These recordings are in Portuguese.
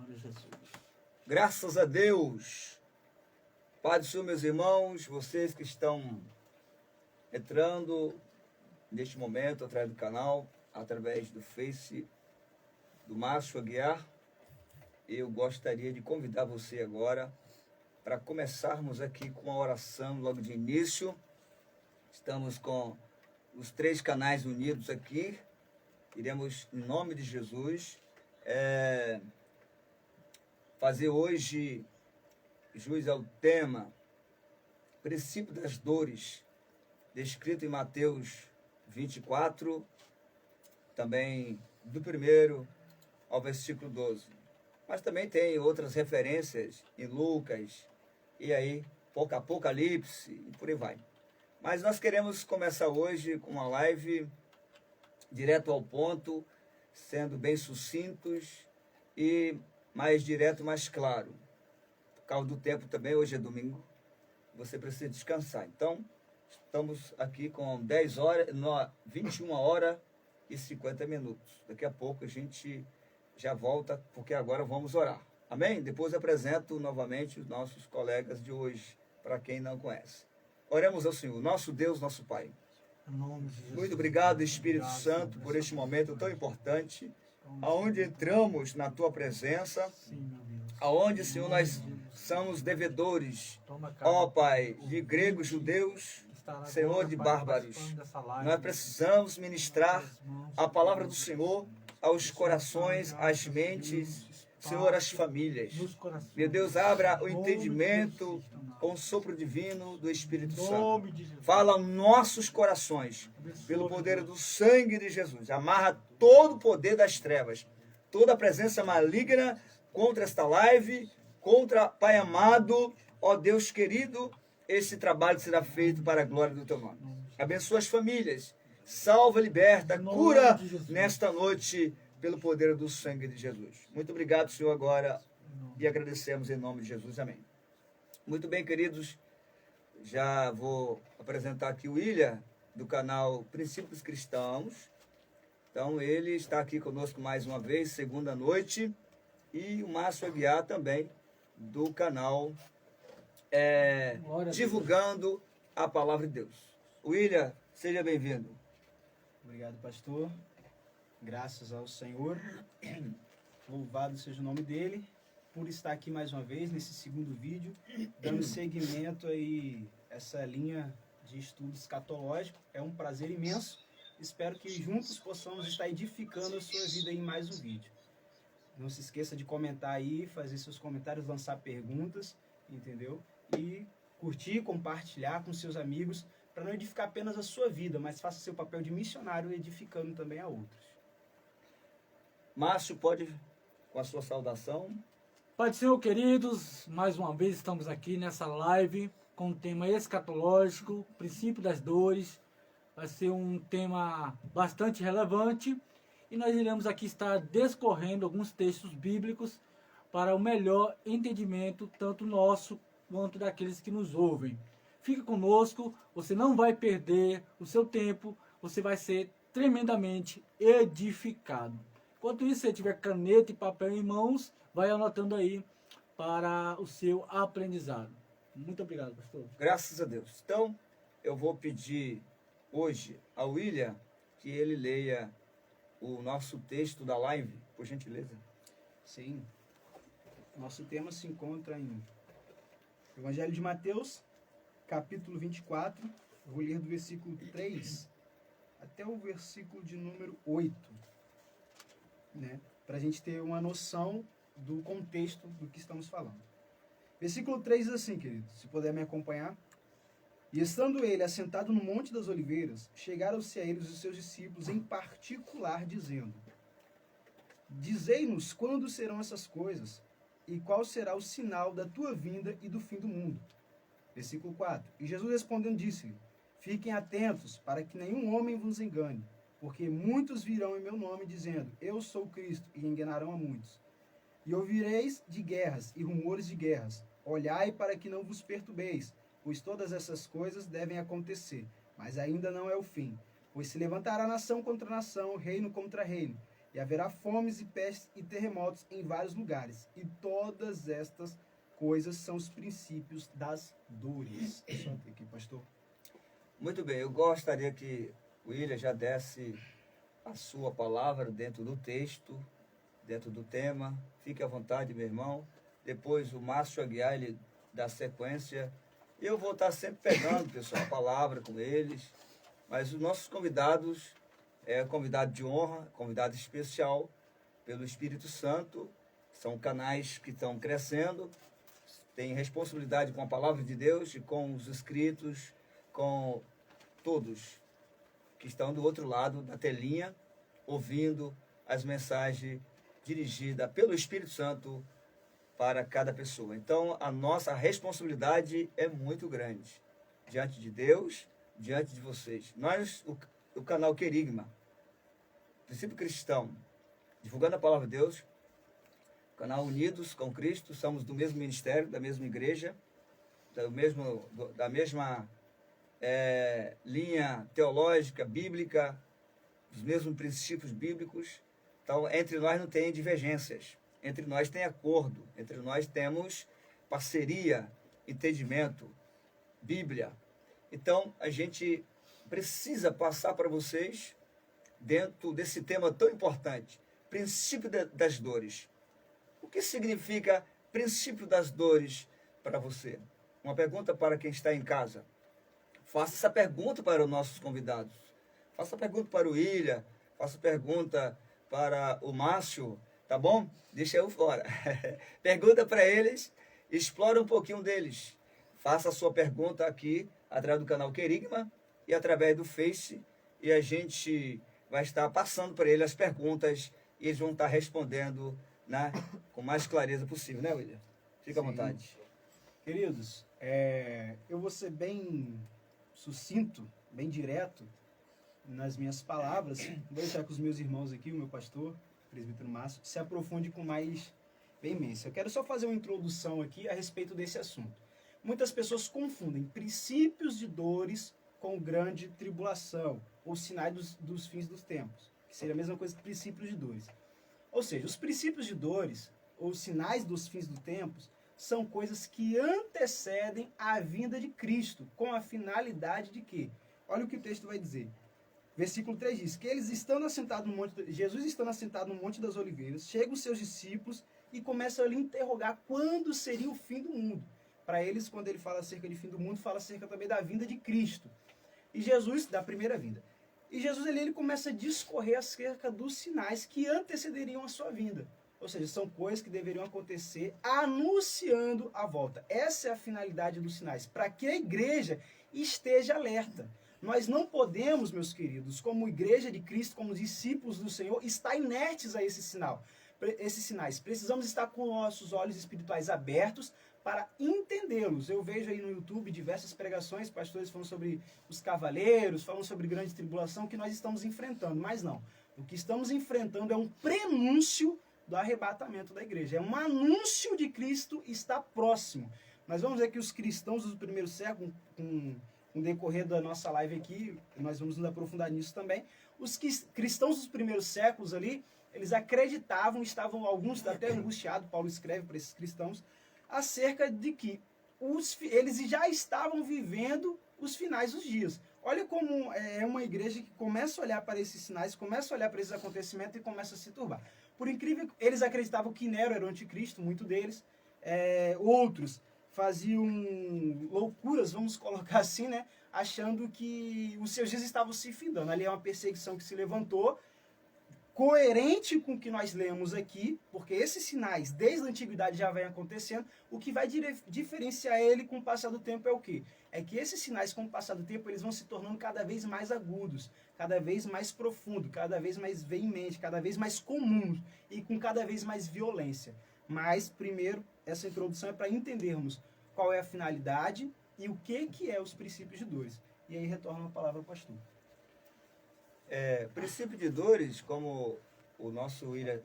de Jesus. Graças a Deus. Pai do Senhor, meus irmãos, vocês que estão entrando neste momento através do canal, através do Face do Márcio Aguiar, eu gostaria de convidar você agora para começarmos aqui com uma oração logo de início. Estamos com os 3 canais unidos aqui. Iremos, em nome de Jesus, fazer hoje jus ao tema princípio das dores, descrito em Mateus 24, também do 1º ao versículo 12. Mas também tem outras referências em Lucas, e aí Apocalipse, e por aí vai. Mas nós queremos começar hoje com uma live direto ao ponto, sendo bem sucintos e mais direto, mais claro. Por causa do tempo também, hoje é domingo, você precisa descansar. Então, estamos aqui com 21 horas e 50 minutos. Daqui a pouco a gente já volta, porque agora vamos orar. Amém? Depois apresento novamente os nossos colegas de hoje, para quem não conhece. Oremos ao Senhor, nosso Deus, nosso Pai. Muito obrigado, Espírito Santo, por este momento tão importante, aonde entramos na Tua presença, aonde, Senhor, nós somos devedores, ó Pai, de gregos, judeus, Senhor, de bárbaros. Nós precisamos ministrar a palavra do Senhor aos corações, às mentes, Senhor, às famílias. Meu Deus, abra o entendimento com o sopro divino do Espírito Santo. Fala aos nossos corações, pelo poder do sangue de Jesus. Amarra todo o poder das trevas, toda a presença maligna contra esta live, contra Pai amado, ó Deus querido, esse trabalho será feito para a glória do Teu nome. Abençoa as famílias, salva, liberta, cura nesta noite, pelo poder do sangue de Jesus. Muito obrigado, Senhor, agora, e agradecemos em nome de Jesus. Amém. Muito bem, queridos, já vou apresentar aqui o William, do canal Princípios Cristãos. Então, ele está aqui conosco mais uma vez, segunda noite, e o Márcio Aguiar também, do canal Divulgando a Palavra de Deus. William, seja bem-vindo. Obrigado, pastor. Graças ao Senhor. Louvado seja o nome dele por estar aqui mais uma vez nesse segundo vídeo, dando seguimento aí essa linha de estudo escatológico. É um prazer imenso. Espero que juntos possamos estar edificando a sua vida em mais um vídeo. Não se esqueça de comentar aí, fazer seus comentários, lançar perguntas, entendeu? E curtir, compartilhar com seus amigos, para não edificar apenas a sua vida, mas faça seu papel de missionário edificando também a outros. Márcio, pode com a sua saudação. Pai do Senhor, queridos, mais uma vez estamos aqui nessa live com o tema escatológico, princípio das dores. Vai ser um tema bastante relevante e nós iremos aqui estar discorrendo alguns textos bíblicos para o melhor entendimento, tanto nosso quanto daqueles que nos ouvem. Fique conosco, você não vai perder o seu tempo, você vai ser tremendamente edificado. Enquanto isso, se você tiver caneta e papel em mãos, vai anotando aí para o seu aprendizado. Muito obrigado, pastor. Graças a Deus. Então, eu vou pedir hoje ao William que ele leia o nosso texto da live, por gentileza. Sim. Nosso tema se encontra em Evangelho de Mateus, capítulo 24. Eu vou ler do versículo 3 até o versículo de número 8. Né? Para a gente ter uma noção do contexto do que estamos falando. Versículo 3 diz assim, querido, se puder me acompanhar. E estando ele assentado no Monte das Oliveiras, chegaram-se a ele os seus discípulos em particular, dizendo: Dizei-nos quando serão essas coisas, e qual será o sinal da tua vinda e do fim do mundo. Versículo 4. E Jesus respondendo disse-lhe: Fiquem atentos, para que nenhum homem vos engane, porque muitos virão em meu nome, dizendo, eu sou Cristo, e enganarão a muitos. E ouvireis de guerras e rumores de guerras. Olhai para que não vos perturbeis, pois todas essas coisas devem acontecer, mas ainda não é o fim. Pois se levantará nação contra nação, reino contra reino, E haverá fomes e pestes e terremotos em vários lugares. E todas estas coisas são os princípios das dores. Só até aqui, pastor. Muito bem, eu gostaria que o William já desse a sua palavra dentro do texto, dentro do tema. Fique à vontade, meu irmão. Depois o Márcio Aguiar, ele dá sequência. Eu vou estar sempre pegando, pessoal, a palavra com eles. Mas os nossos convidados, convidado de honra, convidado especial pelo Espírito Santo, são canais que estão crescendo, têm responsabilidade com a palavra de Deus e com os inscritos, com todos que estão do outro lado da telinha, ouvindo as mensagens dirigidas pelo Espírito Santo para cada pessoa. Então, a nossa responsabilidade é muito grande diante de Deus, diante de vocês. Nós, o canal Querigma, Princípio Cristão, divulgando a palavra de Deus, canal Unidos com Cristo, somos do mesmo ministério, da mesma igreja, da mesma linha teológica, bíblica, dos mesmos princípios bíblicos. Então, entre nós não tem divergências, entre nós tem acordo, entre nós temos parceria, entendimento, Bíblia. Então, a gente precisa passar para vocês, dentro desse tema tão importante, princípio das dores. O que significa princípio das dores para você? Uma pergunta para quem está em casa. Faça essa pergunta para os nossos convidados. Faça pergunta para o William, faça pergunta para o Márcio, tá bom? Deixa eu fora. Pergunta para eles, explora um pouquinho deles. Faça a sua pergunta aqui, através do canal Querigma e através do Face, e a gente vai estar passando para eles as perguntas e eles vão estar respondendo, né, com mais clareza possível, né, William? Fica à vontade. Queridos, eu vou ser bem sucinto, bem direto nas minhas palavras. Vou deixar com os meus irmãos aqui, o meu pastor, o presbítero Márcio, se aprofunde com mais veemência. Eu quero só fazer uma introdução aqui a respeito desse assunto. Muitas pessoas confundem princípios de dores com grande tribulação, ou sinais dos fins dos tempos, que seria a mesma coisa que princípios de dores. Ou seja, os princípios de dores, ou sinais dos fins dos tempos, são coisas que antecedem a vinda de Cristo, com a finalidade de quê? Olha o que o texto vai dizer. Versículo 3 diz que eles estando assentados no monte, Jesus estando assentado no Monte das Oliveiras, chegam os seus discípulos e começam a lhe interrogar quando seria o fim do mundo. Para eles, quando ele fala acerca de fim do mundo, fala acerca também da vinda de Cristo. E Jesus, da primeira vinda. E Jesus ele começa a discorrer acerca dos sinais que antecederiam a sua vinda. Ou seja, são coisas que deveriam acontecer anunciando a volta. Essa é a finalidade dos sinais, para que a igreja esteja alerta. Nós não podemos, meus queridos, como igreja de Cristo, como discípulos do Senhor, estar inertes a esses sinais. Precisamos estar com nossos olhos espirituais abertos para entendê-los. Eu vejo aí no YouTube diversas pregações, pastores falando sobre os cavaleiros, falando sobre grande tribulação que nós estamos enfrentando, mas não. O que estamos enfrentando é um prenúncio do arrebatamento da igreja. É um anúncio de Cristo está próximo. Nós vamos ver que os cristãos do primeiro século, com o decorrer da nossa live aqui, nós vamos nos aprofundar nisso também, os cristãos dos primeiros séculos ali, eles acreditavam, estavam alguns até angustiados, Paulo escreve para esses cristãos, acerca de que eles já estavam vivendo os finais dos dias. Olha como é uma igreja que começa a olhar para esses sinais, começa a olhar para esses acontecimentos e começa a se turbar. Por incrível que eles acreditavam que Nero era o anticristo, muito deles. Outros faziam loucuras, vamos colocar assim, né? Achando que os seus dias estavam se findando. Ali é uma perseguição que se levantou, coerente com o que nós lemos aqui, porque esses sinais, desde a antiguidade, já vem acontecendo. O que vai diferenciar ele com o passar do tempo é o quê? É que esses sinais, com o passar do tempo, eles vão se tornando cada vez mais agudos, cada vez mais profundos, cada vez mais veementes, cada vez mais comuns e com cada vez mais violência. Mas, primeiro, essa introdução é para entendermos qual é a finalidade e o que é os princípios de dores. E aí retorna a palavra ao pastor. Princípio de dores, como o nosso William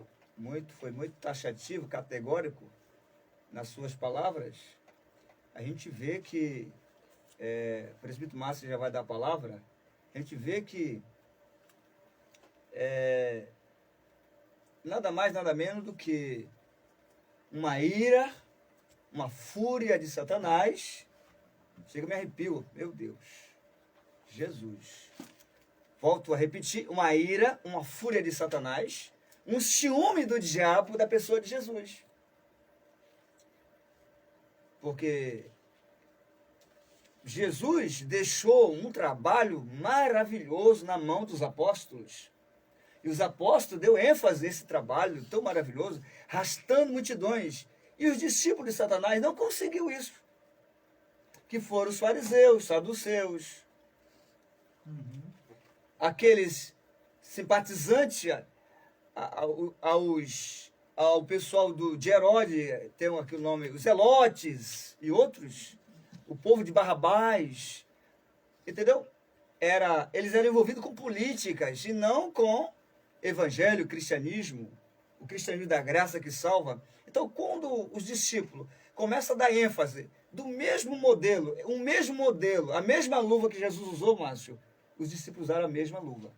foi muito taxativo, categórico nas suas palavras, a gente vê que, o presbítero Márcio já vai dar a palavra, a gente vê que nada mais, nada menos do que uma ira, uma fúria de Satanás. Chega, me arrepio, meu Deus, Jesus. Volto a repetir, uma ira, uma fúria de Satanás, um ciúme do diabo da pessoa de Jesus. Porque Jesus deixou um trabalho maravilhoso na mão dos apóstolos. E os apóstolos deu ênfase a esse trabalho tão maravilhoso, arrastando multidões. E os discípulos de Satanás não conseguiu isso. Que foram os fariseus, saduceus, aqueles simpatizantes ao pessoal de Herodes, tem aqui o nome, os zelotes e outros, o povo de Barrabás, entendeu? Eles eram envolvidos com políticas e não com evangelho, cristianismo, o cristianismo da graça que salva. Então, quando os discípulos começam a dar ênfase do mesmo modelo, a mesma luva que Jesus usou, Márcio, os discípulos usaram a mesma luva.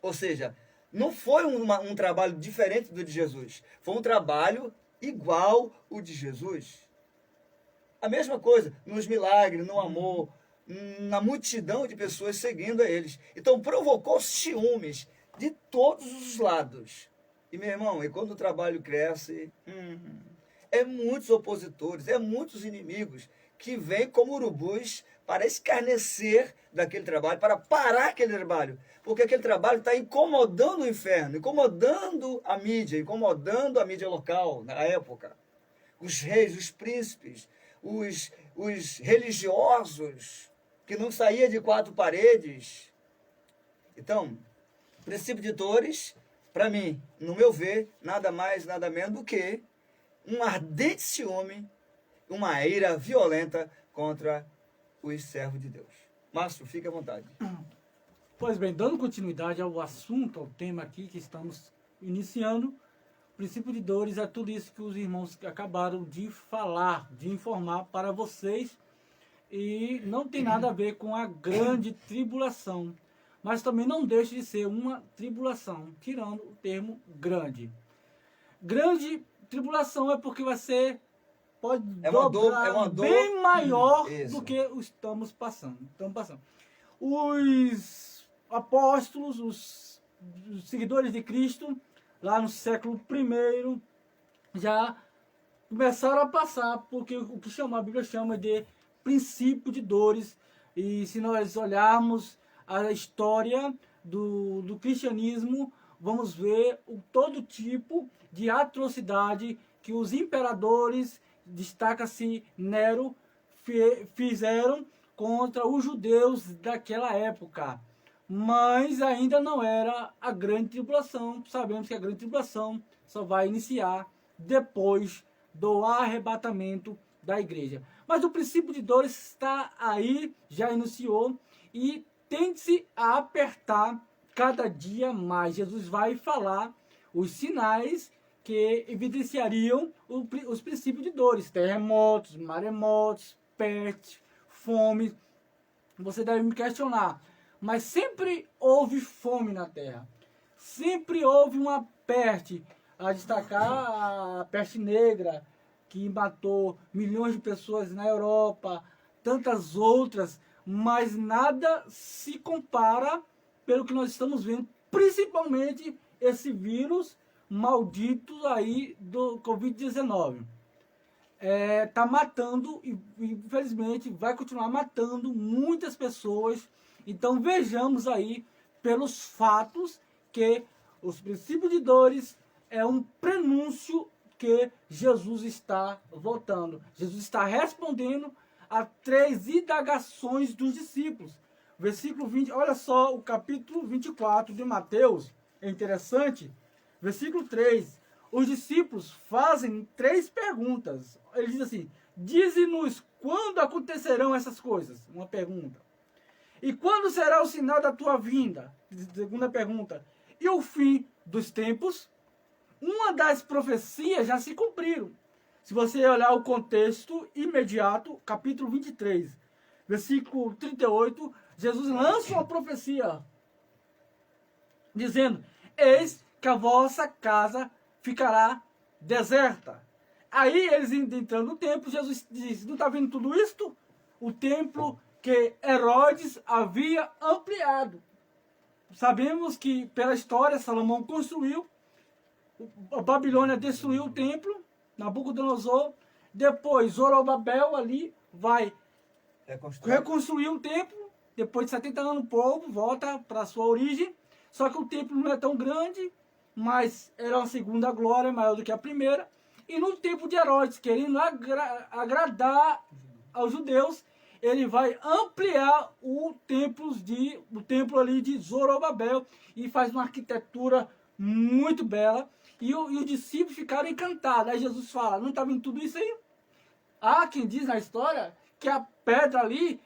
Ou seja, não foi um trabalho diferente do de Jesus, foi um trabalho igual o de Jesus. A mesma coisa, nos milagres, no amor, na multidão de pessoas seguindo a eles. Então provocou ciúmes de todos os lados. E meu irmão, e quando o trabalho cresce, é muitos opositores, é muitos inimigos que vêm como urubus para escarnecer daquele trabalho, para parar aquele trabalho. Porque aquele trabalho está incomodando o inferno, incomodando a mídia local na época. Os reis, os príncipes, os religiosos, que não saía de quatro paredes. Então, princípio de dores, para mim, no meu ver, nada mais, nada menos do que um ardente ciúme, uma ira violenta contra os servos de Deus. Márcio, fique à vontade. Pois bem, dando continuidade ao assunto, ao tema aqui que estamos iniciando, o princípio de dores é tudo isso que os irmãos acabaram de falar, de informar para vocês, e não tem nada a ver com a grande tribulação, mas também não deixa de ser uma tribulação, tirando o termo grande. Grande tribulação é porque vai ser, pode dobrar bem maior do que estamos passando. Os apóstolos, os seguidores de Cristo, lá no século I, já começaram a passar porque o que a Bíblia chama de princípio de dores. E se nós olharmos a história do cristianismo, vamos ver todo tipo de atrocidade que os imperadores, destaca-se Nero, fizeram contra os judeus daquela época. Mas ainda não era a grande tribulação. Sabemos que a grande tribulação só vai iniciar depois do arrebatamento da igreja. Mas o princípio de dores está aí, já iniciou, e tende-se a apertar cada dia mais. Jesus vai falar os sinais que evidenciariam os princípios de dores: terremotos, maremotos, peste, fome. Você deve me questionar, mas sempre houve fome na terra, sempre houve uma peste, a destacar a peste negra, que matou milhões de pessoas na Europa, tantas outras, mas nada se compara pelo que nós estamos vendo, principalmente esse vírus maldito aí do Covid-19. Está matando e infelizmente vai continuar matando muitas pessoas. Então vejamos aí pelos fatos que os princípios de dores é um prenúncio que Jesus está voltando. Jesus está respondendo a 3 indagações dos discípulos. Versículo 20, olha só o capítulo 24 de Mateus, é interessante. Versículo 3, os discípulos fazem 3 perguntas. Ele diz assim: dize-nos quando acontecerão essas coisas. Uma pergunta. E quando será o sinal da tua vinda? Segunda pergunta. E o fim dos tempos? Uma das profecias já se cumpriram. Se você olhar o contexto imediato, capítulo 23, versículo 38, Jesus lança uma profecia, dizendo: eis que a vossa casa ficará deserta. Aí eles entrando no templo, Jesus diz, não está vendo tudo isto? O templo que Herodes havia ampliado. Sabemos que pela história Salomão construiu, a Babilônia destruiu o templo, Nabucodonosor, depois Zorobabel ali vai reconstruir o templo, depois de 70 anos o povo volta para a sua origem, só que o templo não é tão grande, mas era uma segunda glória maior do que a primeira, e no tempo de Herodes, querendo agradar aos judeus, ele vai ampliar o templo ali de Zorobabel e faz uma arquitetura muito bela. E os discípulos ficaram encantados. Aí Jesus fala, não está vendo tudo isso aí? Há quem diz na história que a pedra ali,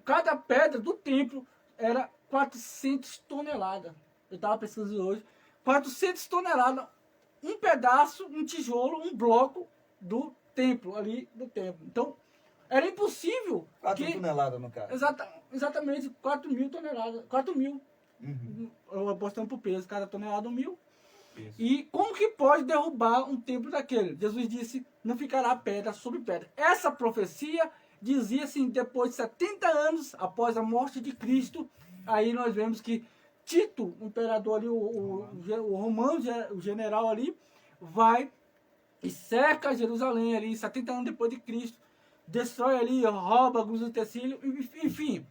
cada pedra do templo era 400 toneladas. Eu estava pesquisando hoje. 400 toneladas, um pedaço, um tijolo, um bloco do templo ali do templo. Então, era impossível. 4 toneladas no caso. Exatamente, 4.000 toneladas. 4.000. Eu apostando por peso, cada tonelada 1.000. Isso. E como que pode derrubar um templo daquele? Jesus disse, não ficará pedra sobre pedra. Essa profecia dizia assim, depois de 70 anos após a morte de Cristo, aí nós vemos que Tito, o imperador ali, o romano, o general ali, vai e cerca Jerusalém ali, 70 anos depois de Cristo, destrói ali, rouba alguns utensílios, enfim,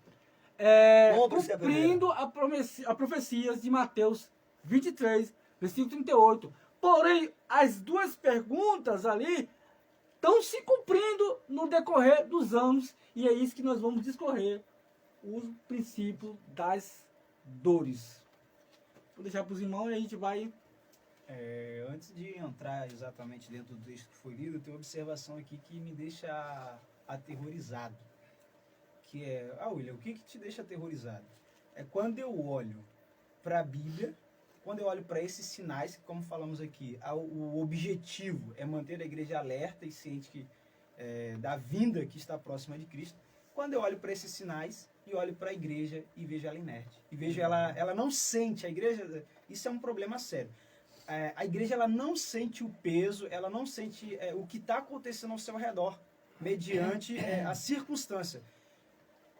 cumprindo a profecias de Mateus 23, versículo 38. Porém, as duas perguntas ali estão se cumprindo no decorrer dos anos, e é isso que nós vamos discorrer, os princípios das dores. Vou deixar para os irmãos e a gente vai... Antes de entrar exatamente dentro do texto que foi lido, tem uma observação aqui que me deixa aterrorizado. Que é, William, o que te deixa aterrorizado? É quando eu olho para a Bíblia, quando eu olho para esses sinais, que como falamos aqui, o objetivo é manter a igreja alerta e ciente da vinda que está próxima de Cristo. Quando eu olho para esses sinais e olho para a igreja e vejo ela inerte, e vejo ela não sente, a igreja, isso é um problema sério. A igreja ela não sente o peso, ela não sente o que está acontecendo ao seu redor, mediante a circunstância.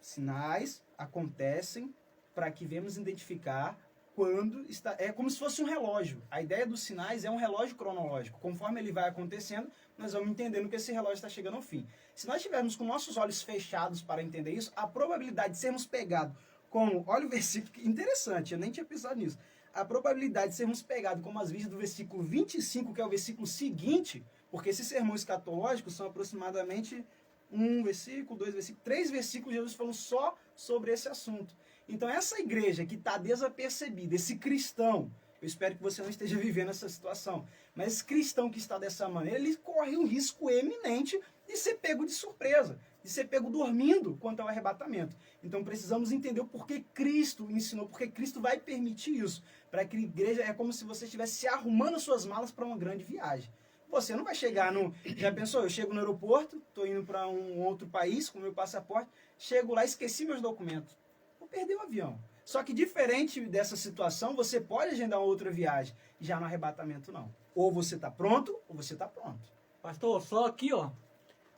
Sinais acontecem para que venhamos identificar quando está... É como se fosse um relógio. A ideia dos sinais é um relógio cronológico. Conforme ele vai acontecendo, nós vamos entendendo que esse relógio está chegando ao fim. Se nós estivermos com nossos olhos fechados para entender isso, a probabilidade de sermos pegados com... Olha o versículo, interessante, eu nem tinha pensado nisso. A probabilidade de sermos pegados como as vistas do versículo 25, que é o versículo seguinte, porque esses sermões escatológicos são aproximadamente 1 versículo, 2 versículos, 3 versículos, Jesus falou só sobre esse assunto. Então essa igreja que está desapercebida, esse cristão, eu espero que você não esteja vivendo essa situação, mas esse cristão que está dessa maneira, ele corre um risco eminente de ser pego de surpresa, de ser pego dormindo quanto ao arrebatamento. Então precisamos entender o porquê Cristo ensinou, porque Cristo vai permitir isso, para que a igreja é como se você estivesse se arrumando suas malas para uma grande viagem. Você não vai chegar no... Já pensou? Eu chego no aeroporto, estou indo para um outro país com meu passaporte, chego lá, esqueci meus documentos. Vou perder o avião. Só que diferente dessa situação, você pode agendar outra viagem. Já no arrebatamento, não. Ou você está pronto, ou você está pronto. Pastor, só aqui, ó.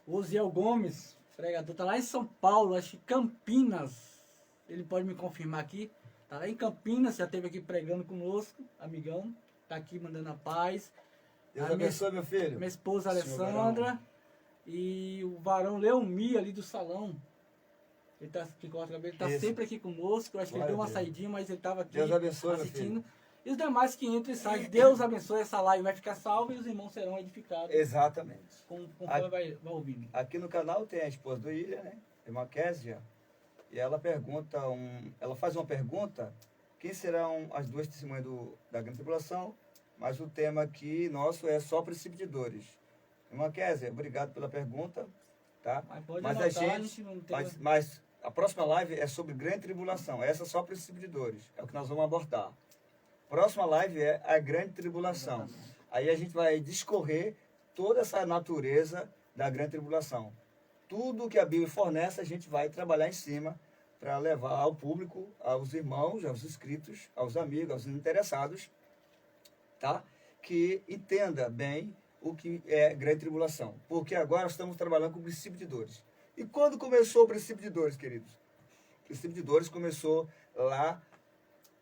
O Osiel Gomes, pregador, está lá em São Paulo, acho que Campinas. Ele pode me confirmar aqui. Está lá em Campinas, já esteve aqui pregando conosco, amigão. Está aqui mandando a paz. Deus abençoe, meu filho. Minha esposa Alessandra e o varão Leomi ali do salão. Ele está sempre aqui conosco. Eu acho que ele deu uma saidinha, mas ele estava aqui Deus abençoe, assistindo. E os demais que entram e saem. Deus abençoe, essa live vai ficar salva e os irmãos serão edificados. Exatamente. Conforme vai ouvindo. Aqui no canal tem a esposa do Ilha, né? Irmã Késia. E ela pergunta, ela faz uma pergunta, quem serão as duas testemunhas da grande tribulação? Mas o tema aqui nosso é só princípio de dores. Irmã Késia, obrigado pela pergunta. Tá? Mas a próxima live é sobre grande tribulação. Essa é só princípio de dores. É o que nós vamos abordar. Próxima live é a grande tribulação. Aí a gente vai discorrer toda essa natureza da grande tribulação. Tudo que a Bíblia fornece, a gente vai trabalhar em cima para levar ao público, aos irmãos, aos inscritos, aos amigos, aos interessados, tá? Que entenda bem o que é grande tribulação. Porque agora estamos trabalhando com o princípio de dores. E quando começou o princípio de dores, queridos? O princípio de dores começou lá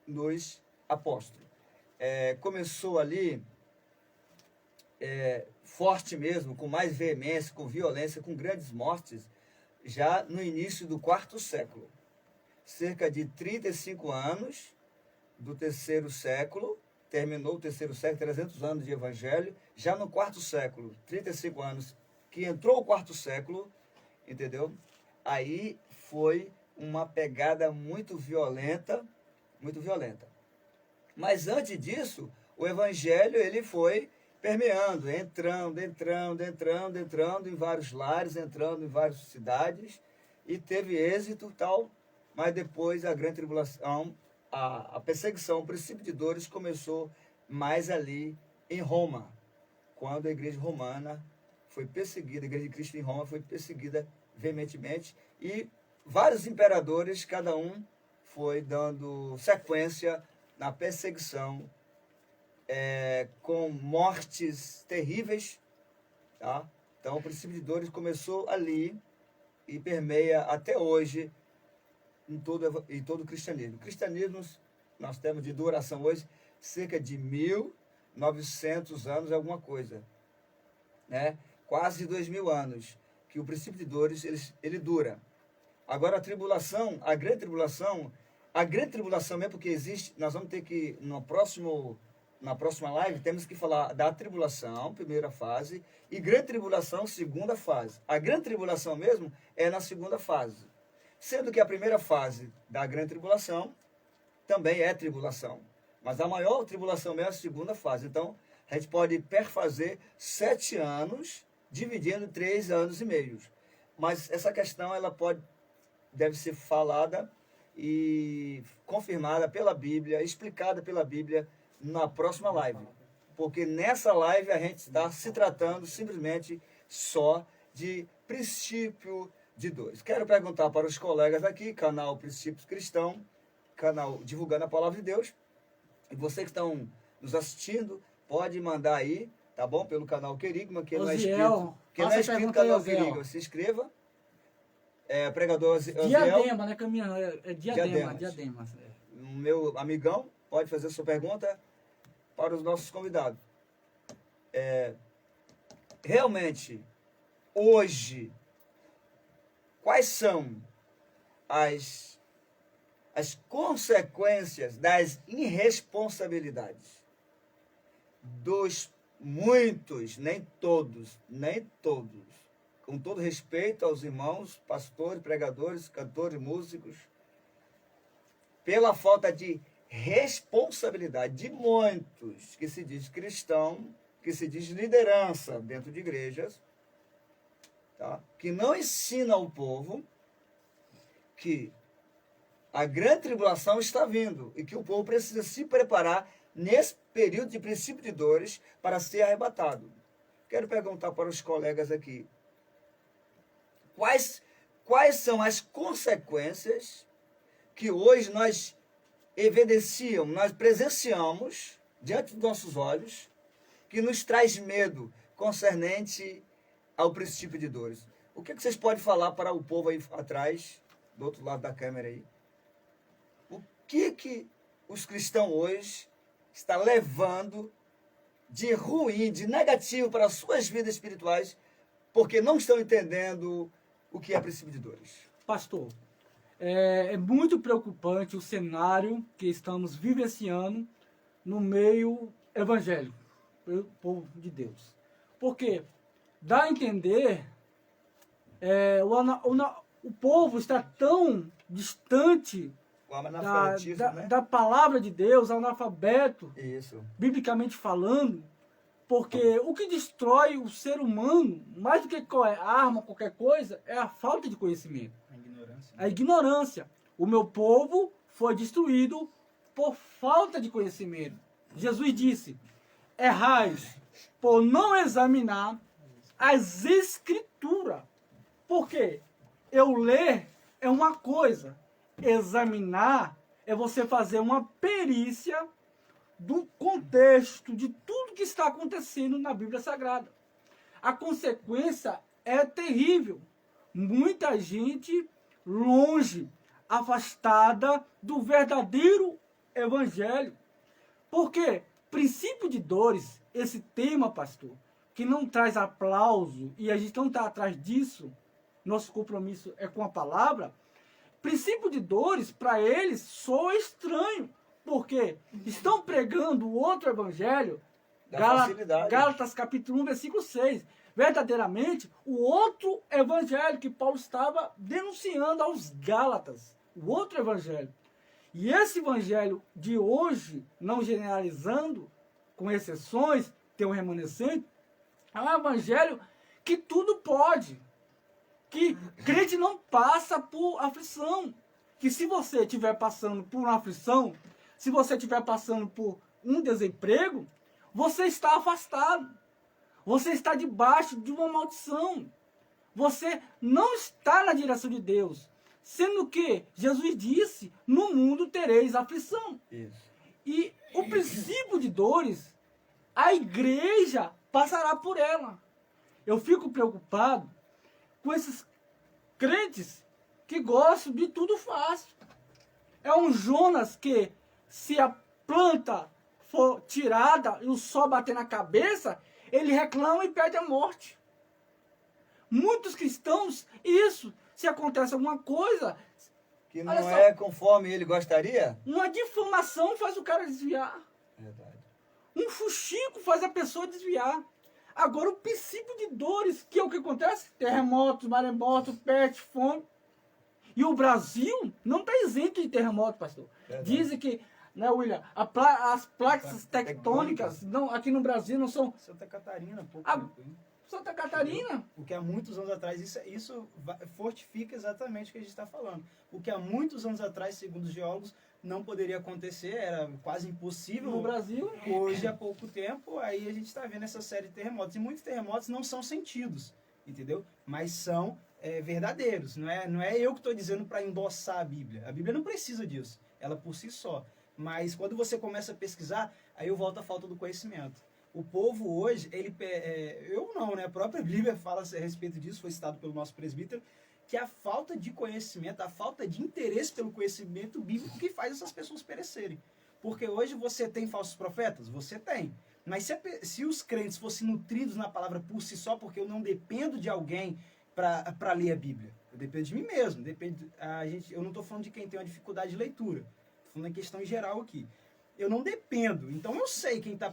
nos apóstolos. Começou ali forte mesmo, com mais veemência, com violência, com grandes mortes, já no início do 4º século. Cerca de 35 anos do 3º século, terminou o 3º século, 300 anos de evangelho, já no 4º século, 35 anos, que entrou o 4º século, entendeu? Aí foi uma pegada muito violenta, muito violenta. Mas antes disso, o evangelho ele foi permeando, entrando em vários lares, entrando em várias cidades, e teve êxito tal, mas depois a grande tribulação, a perseguição, o princípio de dores começou mais ali em Roma, quando a igreja romana foi perseguida, a igreja de Cristo em Roma foi perseguida veementemente, e vários imperadores, cada um foi dando sequência na perseguição, com mortes terríveis, tá? Então o princípio de dores começou ali e permeia até hoje em todo o cristianismo. O cristianismo, nós temos de duração hoje cerca de 1900 anos, alguma coisa, né? Quase 2000 anos, que o princípio de dores ele dura. Agora a tribulação, a grande tribulação mesmo, porque existe, nós vamos ter que, na próxima live, temos que falar da tribulação, primeira fase, e grande tribulação, segunda fase. A grande tribulação mesmo é na segunda fase. Sendo que a primeira fase da grande tribulação também é tribulação. Mas a maior tribulação mesmo é a segunda fase. Então, a gente pode perfazer 7 anos, dividindo em 3 anos e meio. Mas essa questão, deve ser falada e confirmada pela Bíblia, explicada pela Bíblia, na próxima live, porque nessa live a gente está se tratando simplesmente só de princípio de dores. Quero perguntar para os colegas aqui, canal Princípios Cristão, canal Divulgando a Palavra de Deus, e vocês que estão nos assistindo, pode mandar aí, tá bom? Pelo canal Querigma, quem não é inscrito, no canal Querigma, se inscreva. Pregador Oziel. Diadema, né, caminhando? Diadema. O meu amigão pode fazer sua pergunta para os nossos convidados. Realmente, hoje, quais são as consequências das irresponsabilidades dos muitos, nem todos, com todo respeito aos irmãos, pastores, pregadores, cantores, músicos, pela falta de responsabilidade de muitos que se diz cristão, que se diz liderança dentro de igrejas, tá? Que não ensina ao povo que a grande tribulação está vindo e que o povo precisa se preparar nesse período de princípio de dores para ser arrebatado. Quero perguntar para os colegas aqui, quais são as consequências que hoje nós evidenciamos, nós presenciamos diante dos nossos olhos, que nos traz medo concernente ao princípio de dores? O que vocês podem falar para o povo aí atrás, do outro lado da câmera aí? O que os cristãos hoje estão levando de ruim, de negativo para as suas vidas espirituais, porque não estão entendendo o que é princípio de dores? Pastor, é muito preocupante o cenário que estamos vivenciando no meio evangélico, pelo povo de Deus. Porque dá a entender, o povo está tão distante da palavra de Deus, analfabeto, isso, biblicamente falando, porque o que destrói o ser humano, mais do que arma, qualquer coisa, é a falta de conhecimento. A ignorância. O meu povo foi destruído por falta de conhecimento. Jesus disse, errais por não examinar as escrituras. Por quê? Eu ler é uma coisa, examinar é você fazer uma perícia do contexto de tudo que está acontecendo na Bíblia Sagrada. A consequência é terrível. Muita gente longe, afastada do verdadeiro evangelho. Porque princípio de dores, esse tema, pastor, que não traz aplauso, e a gente não está atrás disso, nosso compromisso é com a palavra, princípio de dores, para eles, soa estranho, porque estão pregando o outro evangelho, Gálatas capítulo 1, versículo 6, verdadeiramente, o outro evangelho que Paulo estava denunciando aos Gálatas, o outro evangelho. E esse evangelho de hoje, não generalizando, com exceções, tem um remanescente, é um evangelho que tudo pode. Que crente não passa por aflição. Que se você estiver passando por uma aflição, se você estiver passando por um desemprego, você está afastado. Você está debaixo de uma maldição. Você não está na direção de Deus. Sendo que Jesus disse, no mundo tereis aflição. Isso. E o princípio de dores, a igreja passará por ela. Eu fico preocupado com esses crentes que gostam de tudo fácil. É um Jonas que, se a planta for tirada e o sol bater na cabeça, ele reclama e perde a morte. Muitos cristãos, isso, se acontece alguma coisa, Que não é conforme ele gostaria? uma difamação faz o cara desviar. Verdade. Um fuxico faz a pessoa desviar. Agora, o princípio de dores, que é o que acontece? Terremotos, maremotos, peste, fome. E o Brasil não está isento de terremoto, pastor. Verdade. Dizem que, né, William, as placas tectônicas não, aqui no Brasil não são... Santa Catarina, pouco Ah, tempo, hein? Santa Catarina. Porque há muitos anos atrás, isso fortifica exatamente o que a gente está falando. O que há muitos anos atrás, segundo os geólogos, não poderia acontecer, era quase impossível. No Brasil. Hoje, há pouco tempo, aí a gente está vendo essa série de terremotos. E muitos terremotos não são sentidos, entendeu? Mas são verdadeiros. Não é eu que estou dizendo para endossar a Bíblia. A Bíblia não precisa disso, ela por si só. Mas quando você começa a pesquisar, aí eu volto à falta do conhecimento. O povo hoje, eu não, né? A própria Bíblia fala a respeito disso, foi citado pelo nosso presbítero, que a falta de conhecimento, a falta de interesse pelo conhecimento bíblico que faz essas pessoas perecerem. Porque hoje você tem falsos profetas? Você tem. Mas se os crentes fossem nutridos na palavra por si só, porque eu não dependo de alguém para ler a Bíblia. Eu dependo de mim mesmo. Eu não estou falando de quem tem uma dificuldade de leitura. Estou falando em questão em geral aqui. Eu não dependo. Então eu sei quem está...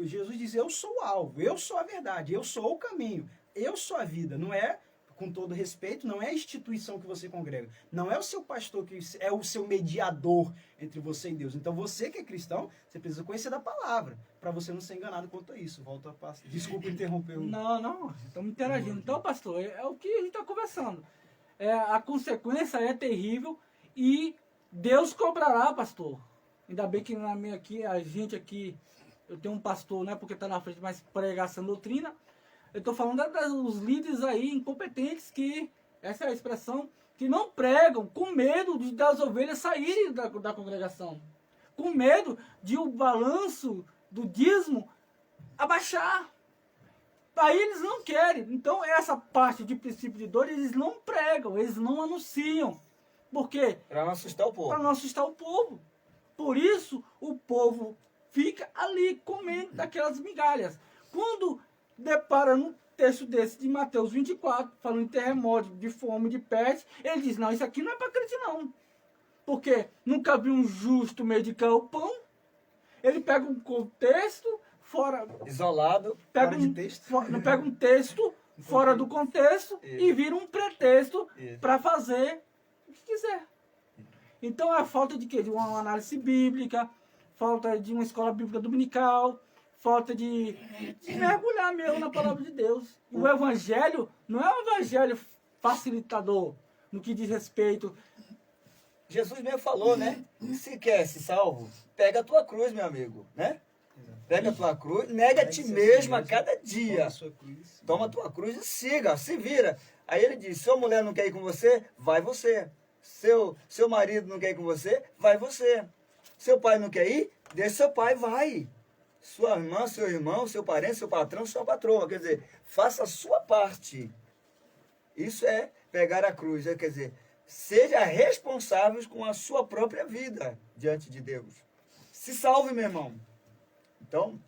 Jesus diz, eu sou o alvo, eu sou a verdade, eu sou o caminho, eu sou a vida. Não é, com todo respeito, não é a instituição que você congrega. Não é o seu pastor que é o seu mediador entre você e Deus. Então você que é cristão, você precisa conhecer da palavra, para você não ser enganado quanto a isso. Volto a passar. Desculpa interromper. Não, estamos interagindo. Então, pastor, é o que a gente está conversando. A consequência é terrível e Deus cobrará, pastor. Ainda bem que a gente aqui, eu tenho um pastor, não é porque está na frente, mas prega essa doutrina. Eu estou falando dos líderes aí incompetentes que, essa é a expressão, que não pregam, com medo das ovelhas saírem da congregação. Com medo de o balanço do dízimo abaixar. Aí eles não querem. Então essa parte de princípio de dor, eles não pregam, eles não anunciam. Por quê? Para não assustar o povo. Para não assustar o povo. Por isso, o povo fica ali comendo daquelas migalhas. Quando depara num texto desse de Mateus 24, falando de terremoto, de fome, de peste, ele diz, não, isso aqui não é para crente não. Porque nunca vi um justo medicar o pão. Ele pega um contexto fora... Isolado. Fora de texto. Pega um texto fora do contexto e vira um pretexto para fazer o que quiser. Então é a falta de quê? De uma análise bíblica, falta de uma escola bíblica dominical, falta de mergulhar mesmo na palavra de Deus. O evangelho não é um evangelho facilitador no que diz respeito. Jesus mesmo falou, né? Se quer se salvo, pega a tua cruz, meu amigo, né? Pega a tua cruz, nega a ti mesmo a cada dia. Toma a tua cruz e siga, se vira. Aí ele diz, sua mulher não quer ir com você, vai você. Seu marido não quer ir com você, vai você. Seu pai não quer ir? Deixa seu pai, vai. Sua irmã, seu irmão, seu parente, seu patrão, sua patroa. Quer dizer, faça a sua parte. Isso é pegar a cruz. Quer dizer, seja responsável com a sua própria vida diante de Deus. Se salve, meu irmão. Então,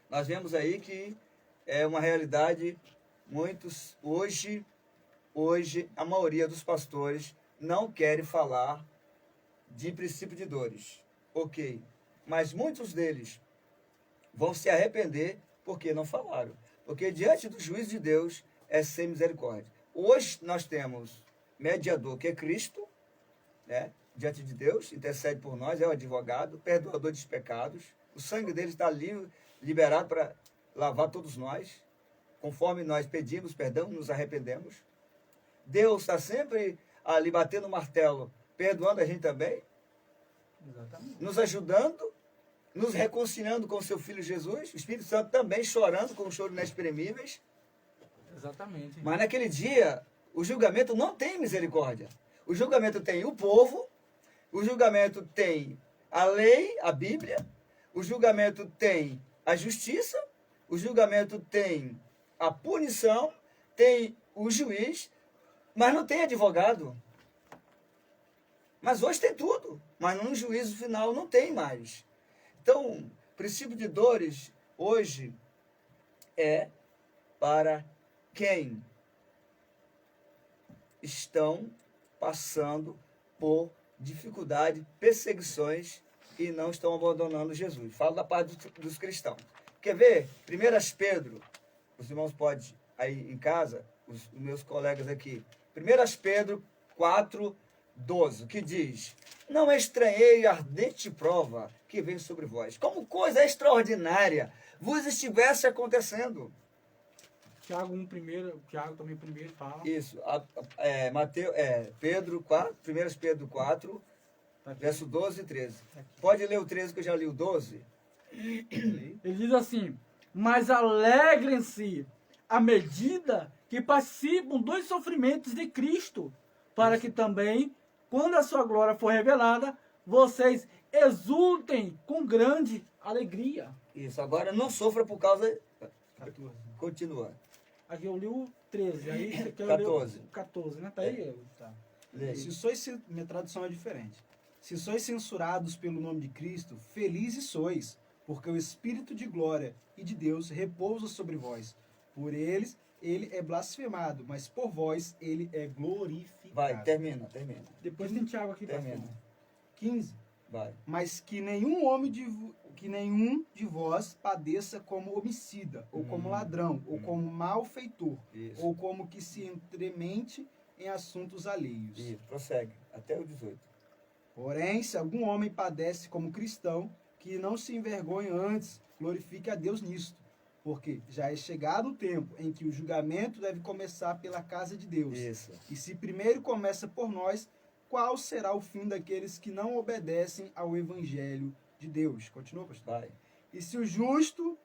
nós vemos aí que é uma realidade, muitos, hoje, a maioria dos pastores não querem falar de princípio de dores. Ok, mas muitos deles vão se arrepender porque não falaram. Porque diante do juízo de Deus é sem misericórdia. Hoje nós temos mediador, que é Cristo, né? Diante de Deus, intercede por nós, é o advogado, perdoador dos pecados. O sangue dele está livre, liberado para lavar todos nós, conforme nós pedimos perdão, nos arrependemos. Deus está sempre ali batendo o martelo, perdoando a gente também, Exatamente. nos ajudando, nos reconciliando com o seu Filho Jesus, o Espírito Santo também chorando com um choro inexprimíveis. Exatamente. Mas naquele dia, o julgamento não tem misericórdia. O julgamento tem o povo, o julgamento tem a lei, a Bíblia, o julgamento tem a justiça, o julgamento tem a punição, tem o juiz, mas não tem advogado. Mas hoje tem tudo, mas no juízo final não tem mais. Então, o princípio de dores hoje é para quem estão passando por dificuldade, perseguições e não estão abandonando Jesus. Falo da parte dos cristãos. Quer ver? 1 Pedro, os irmãos podem aí em casa, os meus colegas aqui. 1 Pedro 4:12, que diz: não estranhei a ardente prova que vem sobre vós, como coisa extraordinária vos estivesse acontecendo. Tiago 1 primeiro, Tiago também primeiro fala. Isso, Pedro 4, 1 Pedro 4, Tá aqui. verso 12 e 13. Pode ler o 13 que eu já li o 12? Ele diz assim: mas alegrem-se à medida que participam dos sofrimentos de Cristo, para que também, quando a sua glória for revelada, vocês exultem com grande alegria. Isso, agora não sofra por causa... 14. Continua. Aqui eu li o 13, aí você quer 14. ler o 14, né? Tá aí? Tá. Lê aí. Minha tradução é diferente. Se sois censurados pelo nome de Cristo, felizes sois, porque o Espírito de glória e de Deus repousa sobre vós. Por eles, ele é blasfemado, mas por vós, ele é glorificado. Vai, termina. Depois tem Tiago aqui. Termina. pastor. 15. Vai. Mas que nenhum de vós padeça como homicida, ou como ladrão, ou como malfeitor, Isso. ou como que se entremente em assuntos alheios. Isso, prossegue. Até o 18. Porém, se algum homem padece como cristão, que não se envergonhe antes, glorifique a Deus nisto. Porque já é chegado o tempo em que o julgamento deve começar pela casa de Deus. Isso. E se primeiro começa por nós, qual será o fim daqueles que não obedecem ao evangelho de Deus? Continua, pastor. Vai. E se o justo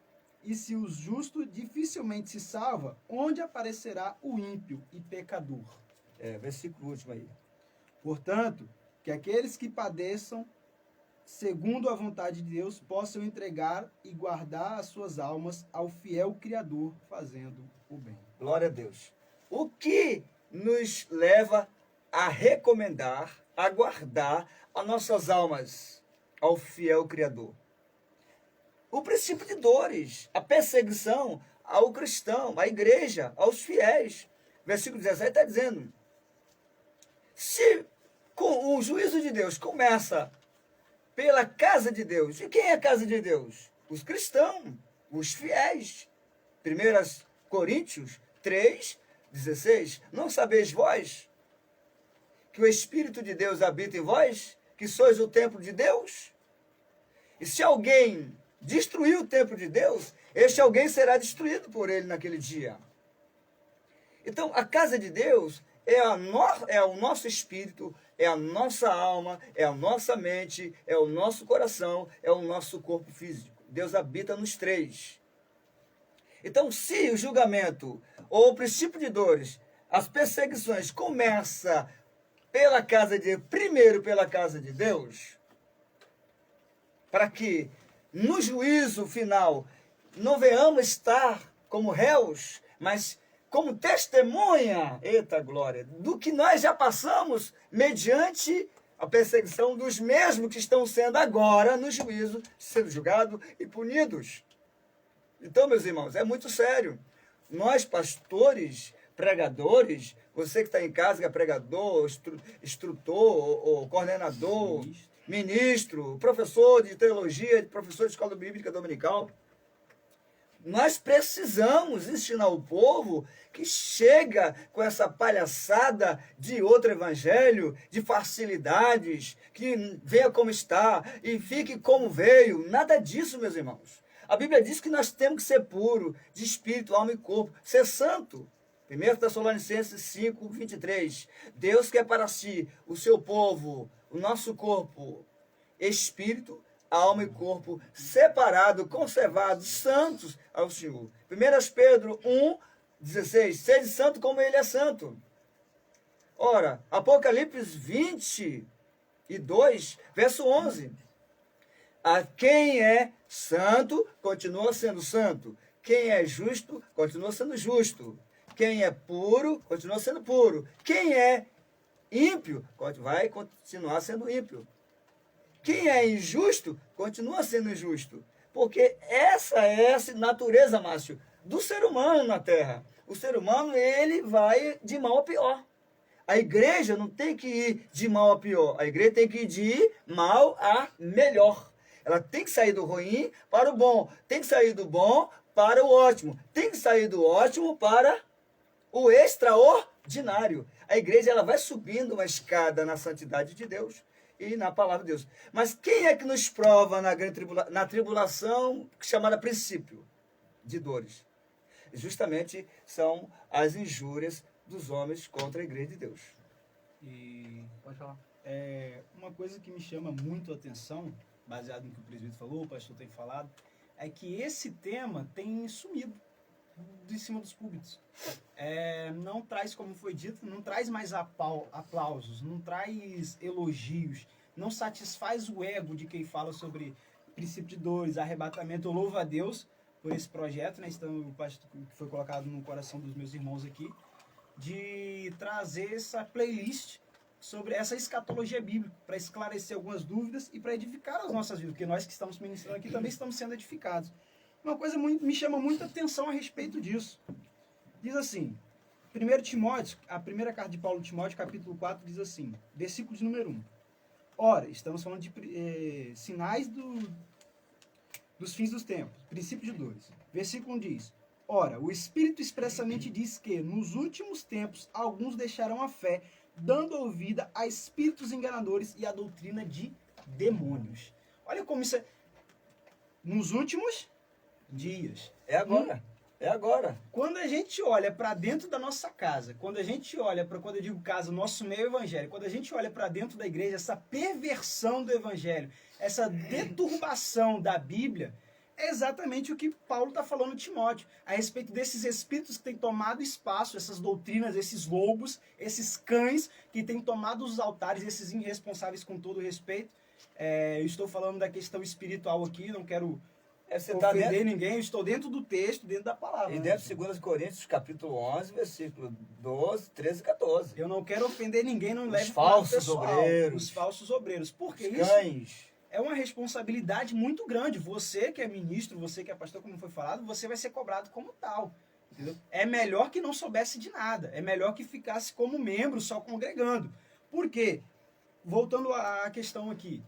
dificilmente se salva, onde aparecerá o ímpio e pecador? Versículo último aí. Portanto, que aqueles que padeçam segundo a vontade de Deus possam entregar e guardar as suas almas ao fiel Criador, fazendo o bem. Glória a Deus. O que nos leva a recomendar, a guardar as nossas almas ao fiel Criador? O princípio de dores, a perseguição ao cristão, à igreja, aos fiéis. Versículo 17 está dizendo: se com o juízo de Deus começa pela casa de Deus, e quem é a casa de Deus? Os cristãos, os fiéis. 1 Coríntios 3:16, não sabeis vós que o Espírito de Deus habita em vós, que sois o templo de Deus? E se alguém destruir o templo de Deus, este alguém será destruído por ele naquele dia. Então, a casa de Deus é o nosso espírito, é a nossa alma, é a nossa mente, é o nosso coração, é o nosso corpo físico. Deus habita nos três. Então, se o julgamento ou o princípio de dores, as perseguições começa pela casa de primeiro pela casa de Deus, para que no juízo final não venhamos estar como réus, mas como testemunha, eita glória, do que nós já passamos mediante a perseguição dos mesmos que estão sendo agora no juízo, sendo julgados e punidos. Então, meus irmãos, é muito sério. Nós, pastores, pregadores, você que está em casa, que é pregador, instrutor, ou coordenador, ministro, professor de teologia, professor de escola bíblica dominical, nós precisamos ensinar o povo que chega com essa palhaçada de outro evangelho, de facilidades, que venha como está e fique como veio. Nada disso, meus irmãos. A Bíblia diz que nós temos que ser puro, de espírito, alma e corpo, ser santo. 1 Tessalonicenses 5, 23. Deus quer para si o seu povo, o nosso corpo, espírito, alma e corpo, separado, conservado, santos ao Senhor. 1 Pedro 1, 16. Sede santo como ele é santo. Ora, Apocalipse 22, verso 11. A quem é santo, continua sendo santo. Quem é justo, continua sendo justo. Quem é puro, continua sendo puro. Quem é ímpio, vai continuar sendo ímpio. Quem é injusto, continua sendo injusto. Porque essa é a natureza, Márcio, do ser humano na Terra. O ser humano, ele vai de mal a pior. A igreja não tem que ir de mal a pior. A igreja tem que ir de mal a melhor. Ela tem que sair do ruim para o bom. Tem que sair do bom para o ótimo. Tem que sair do ótimo para o extraordinário. A igreja, ela vai subindo uma escada na santidade de Deus e na palavra de Deus. Mas quem é que nos prova na tribulação chamada princípio de dores? Justamente são as injúrias dos homens contra a igreja de Deus. E Pode falar. uma coisa que me chama muito a atenção, baseado no que o presbítero falou, o pastor tem falado, é que esse tema tem sumido de cima dos púlpitos. Não traz, como foi dito, não traz mais aplausos, não traz elogios, não satisfaz o ego de quem fala sobre princípio de dores, arrebatamento. Eu louvo a Deus por esse projeto, né? Então, que foi colocado no coração dos meus irmãos aqui, de trazer essa playlist sobre essa escatologia bíblica, para esclarecer algumas dúvidas e para edificar as nossas vidas, porque nós que estamos ministrando aqui também estamos sendo edificados. Uma coisa me chama muita atenção a respeito disso. Diz assim, 1 Timóteo, a primeira carta de Paulo a Timóteo, capítulo 4, diz assim, versículo de número 1. Ora, estamos falando de sinais dos fins dos tempos, princípio de dores. Versículo 1 diz, ora, o Espírito expressamente diz que, nos últimos tempos, alguns deixarão a fé, dando ouvida a espíritos enganadores e a doutrina de demônios. Olha como isso é. Nos últimos dias. É agora. É agora. Quando a gente olha para dentro da nossa casa, quando a gente olha para, quando eu digo casa, nosso meio evangélico, quando a gente olha para dentro da igreja, essa perversão do evangelho, essa deturbação da Bíblia, é exatamente o que Paulo está falando a Timóteo, a respeito desses espíritos que têm tomado espaço, essas doutrinas, esses lobos, esses cães que têm tomado os altares, esses irresponsáveis, com todo respeito. Eu estou falando da questão espiritual aqui, não quero ofender ninguém, eu estou dentro do texto, dentro da palavra. E dentro de 2 Coríntios, capítulo 11, versículo 12, 13 e 14. Eu não quero ofender ninguém, não leve Os falsos pessoal, obreiros. Os falsos obreiros. Porque Os isso cães. é uma responsabilidade muito grande. Você que é ministro, você que é pastor, como foi falado, você vai ser cobrado como tal. Entendeu? É melhor que não soubesse de nada. É melhor que ficasse como membro, só congregando. Por quê? Voltando à questão aqui.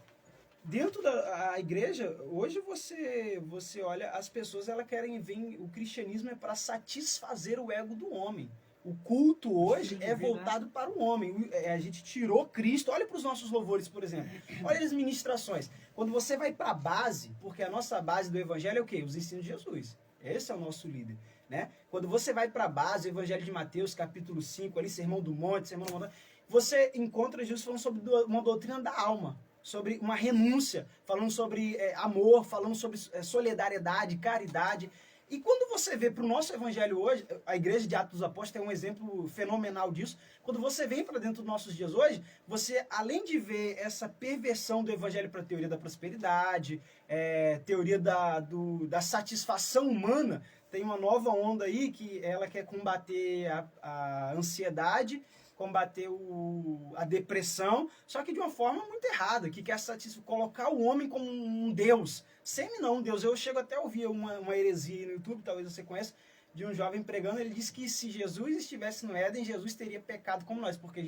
Dentro da igreja, hoje você olha, as pessoas elas querem ver, o cristianismo é para satisfazer o ego do homem. O culto hoje é voltado para o homem. A gente tirou Cristo. Olha para os nossos louvores, por exemplo. Olha as ministrações. Quando você vai para a base, porque a nossa base do evangelho é o quê? Os ensinos de Jesus. Esse é o nosso líder. Né? Quando você vai para a base, o evangelho de Mateus, capítulo 5, ali, Sermão do Monte, Sermão da Montanha, você encontra Jesus falando sobre uma doutrina da alma, sobre uma renúncia, falando sobre amor, falando sobre solidariedade, caridade. E quando você vê para o nosso evangelho hoje, a igreja de Atos dos Apóstolos é um exemplo fenomenal disso. Quando você vem para dentro dos nossos dias hoje, você, além de ver essa perversão do evangelho para a teoria da prosperidade, teoria da satisfação humana, tem uma nova onda aí que ela quer combater a ansiedade, combater a depressão, só que de uma forma muito errada, que quer colocar o homem como um Deus. Semi não, um Deus. Eu chego até a ouvir uma heresia no YouTube, talvez você conheça, de um jovem pregando, ele disse que se Jesus estivesse no Éden, Jesus teria pecado como nós, porque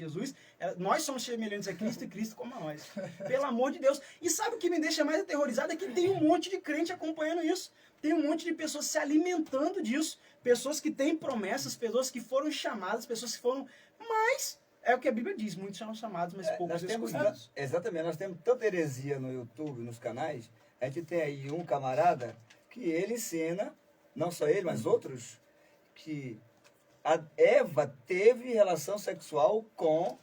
nós somos semelhantes a Cristo e Cristo como a nós. Pelo amor de Deus. E sabe o que me deixa mais aterrorizado? É que tem um monte de crente acompanhando isso. Tem um monte de pessoas se alimentando disso. Pessoas que têm promessas, pessoas que foram chamadas, pessoas que foram... Mas, é o que a Bíblia diz, muitos são chamados, mas poucos escolhidos. Exatamente, nós temos tanta heresia no YouTube, nos canais, a gente tem aí um camarada que ele ensina, não só ele, mas outros, que a Eva teve relação sexual com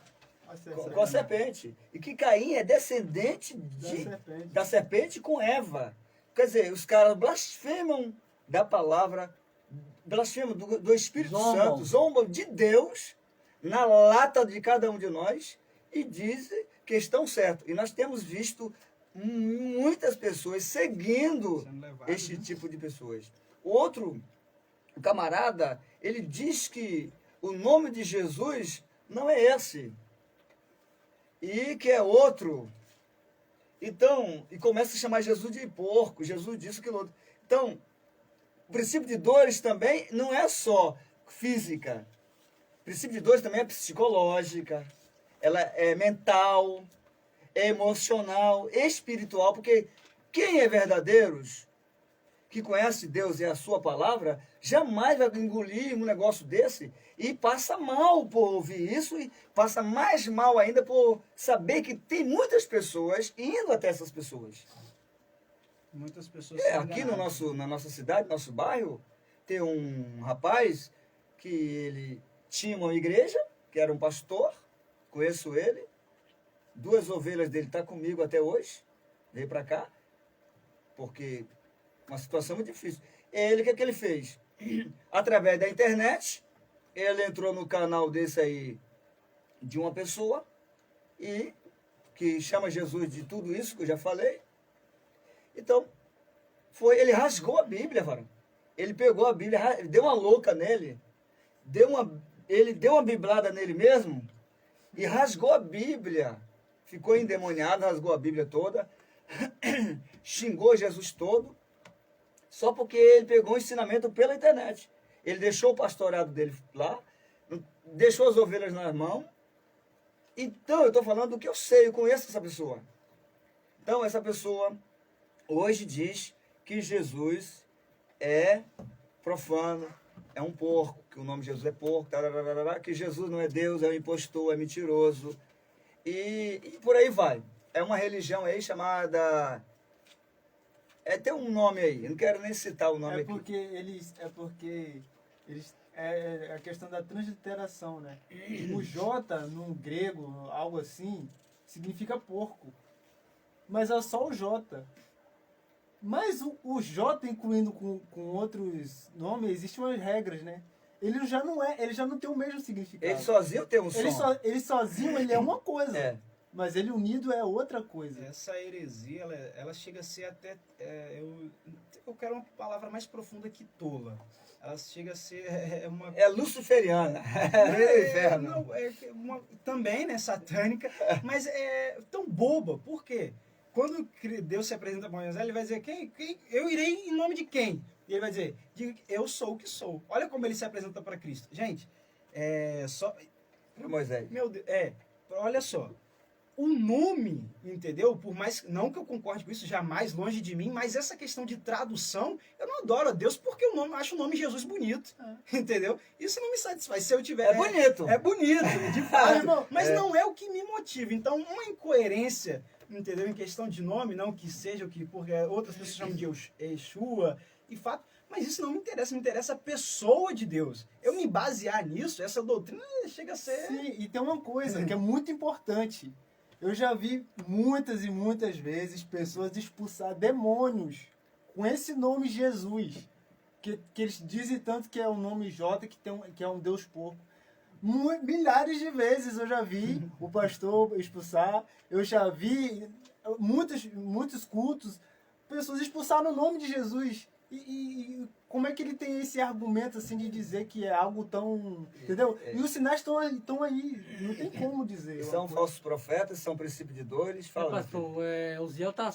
a serpente. E que Caim é descendente da serpente com Eva. Quer dizer, os caras blasfemam da palavra, blasfemam do Espírito Santo, zombam de Deus na lata de cada um de nós e dizem que estão certos. E nós temos visto muitas pessoas seguindo este tipo de pessoas. O camarada, ele diz que o nome de Jesus não é esse. E que é outro. Então, e começa a chamar Jesus de porco, Jesus disso, aquilo outro. Então, o princípio de dores também não é só física. O princípio de dores também é psicológica, ela é mental, é emocional, espiritual, porque quem é verdadeiros, que conhece Deus e a sua palavra, jamais vai engolir um negócio desse e passa mal por ouvir isso e passa mais mal ainda por saber que tem muitas pessoas indo até essas pessoas. Muitas pessoas aqui na nossa cidade, no nosso bairro, tem um rapaz que ele tinha uma igreja, que era um pastor, conheço ele, 2 ovelhas dele estão comigo até hoje, veio para cá, porque uma situação muito difícil. Ele, o que ele fez? Através da internet, ele entrou no canal desse aí, de uma pessoa, e que chama Jesus de tudo isso que eu já falei. Então, ele rasgou a Bíblia, varão. Ele pegou a Bíblia, deu uma louca nele, ele deu uma biblada nele mesmo e rasgou a Bíblia. Ficou endemoniado, rasgou a Bíblia toda, xingou Jesus todo, só porque ele pegou um ensinamento pela internet. Ele deixou o pastorado dele lá, deixou as ovelhas nas mãos. Então, eu estou falando do que eu sei, eu conheço essa pessoa. Então, essa pessoa hoje diz que Jesus é profano, é um porco, que o nome de Jesus é porco, que Jesus não é Deus, é um impostor, é mentiroso. E por aí vai. É uma religião aí chamada... tem um nome aí, eu não quero nem citar o nome aqui. É a questão da transliteração, né? O J, no grego, algo assim, significa porco. Mas é só o J. Mas o J, incluindo com outros nomes, existem umas regras, né? Ele já não tem o mesmo significado. Ele sozinho tem um som. Ele sozinho, ele é uma coisa. Mas ele unido é outra coisa. Essa heresia, ela chega a ser até... eu quero uma palavra mais profunda que tola. Ela chega a ser uma... É luciferiana. Também, né? Satânica. Mas é tão boba. Por quê? Quando Deus se apresenta para Moisés, ele vai dizer, eu irei em nome de quem? E ele vai dizer, eu sou o que sou. Olha como ele se apresenta para Cristo. Gente, para Moisés. Meu Deus, olha só. O nome, entendeu? Por mais, não que eu concorde com isso, jamais longe de mim, mas essa questão de tradução, eu não adoro a Deus porque eu acho o nome Jesus bonito, entendeu? Isso não me satisfaz. Se eu tiver... É bonito. É bonito, de fato. Mas não é o que me motiva. Então, uma incoerência, entendeu? Em questão de nome, não que seja o que... Porque outras pessoas chamam de Yeshua, e fato... Mas isso não me interessa a pessoa de Deus. Eu me basear nisso, essa doutrina chega a ser... Sim, e tem uma coisa que é muito importante. Eu já vi muitas e muitas vezes pessoas expulsar demônios com esse nome Jesus. que eles dizem tanto que é o nome Jota, que é um deus porco. Milhares de vezes eu já vi o pastor expulsar, eu já vi muitos cultos, pessoas expulsaram o nome de Jesus. E como é que ele tem esse argumento assim de dizer que é algo tão... Entendeu? E os sinais estão aí, não tem como dizer. São falsos profetas, são princípios de dores. Fala, meu filho. Pastor, o Ziel está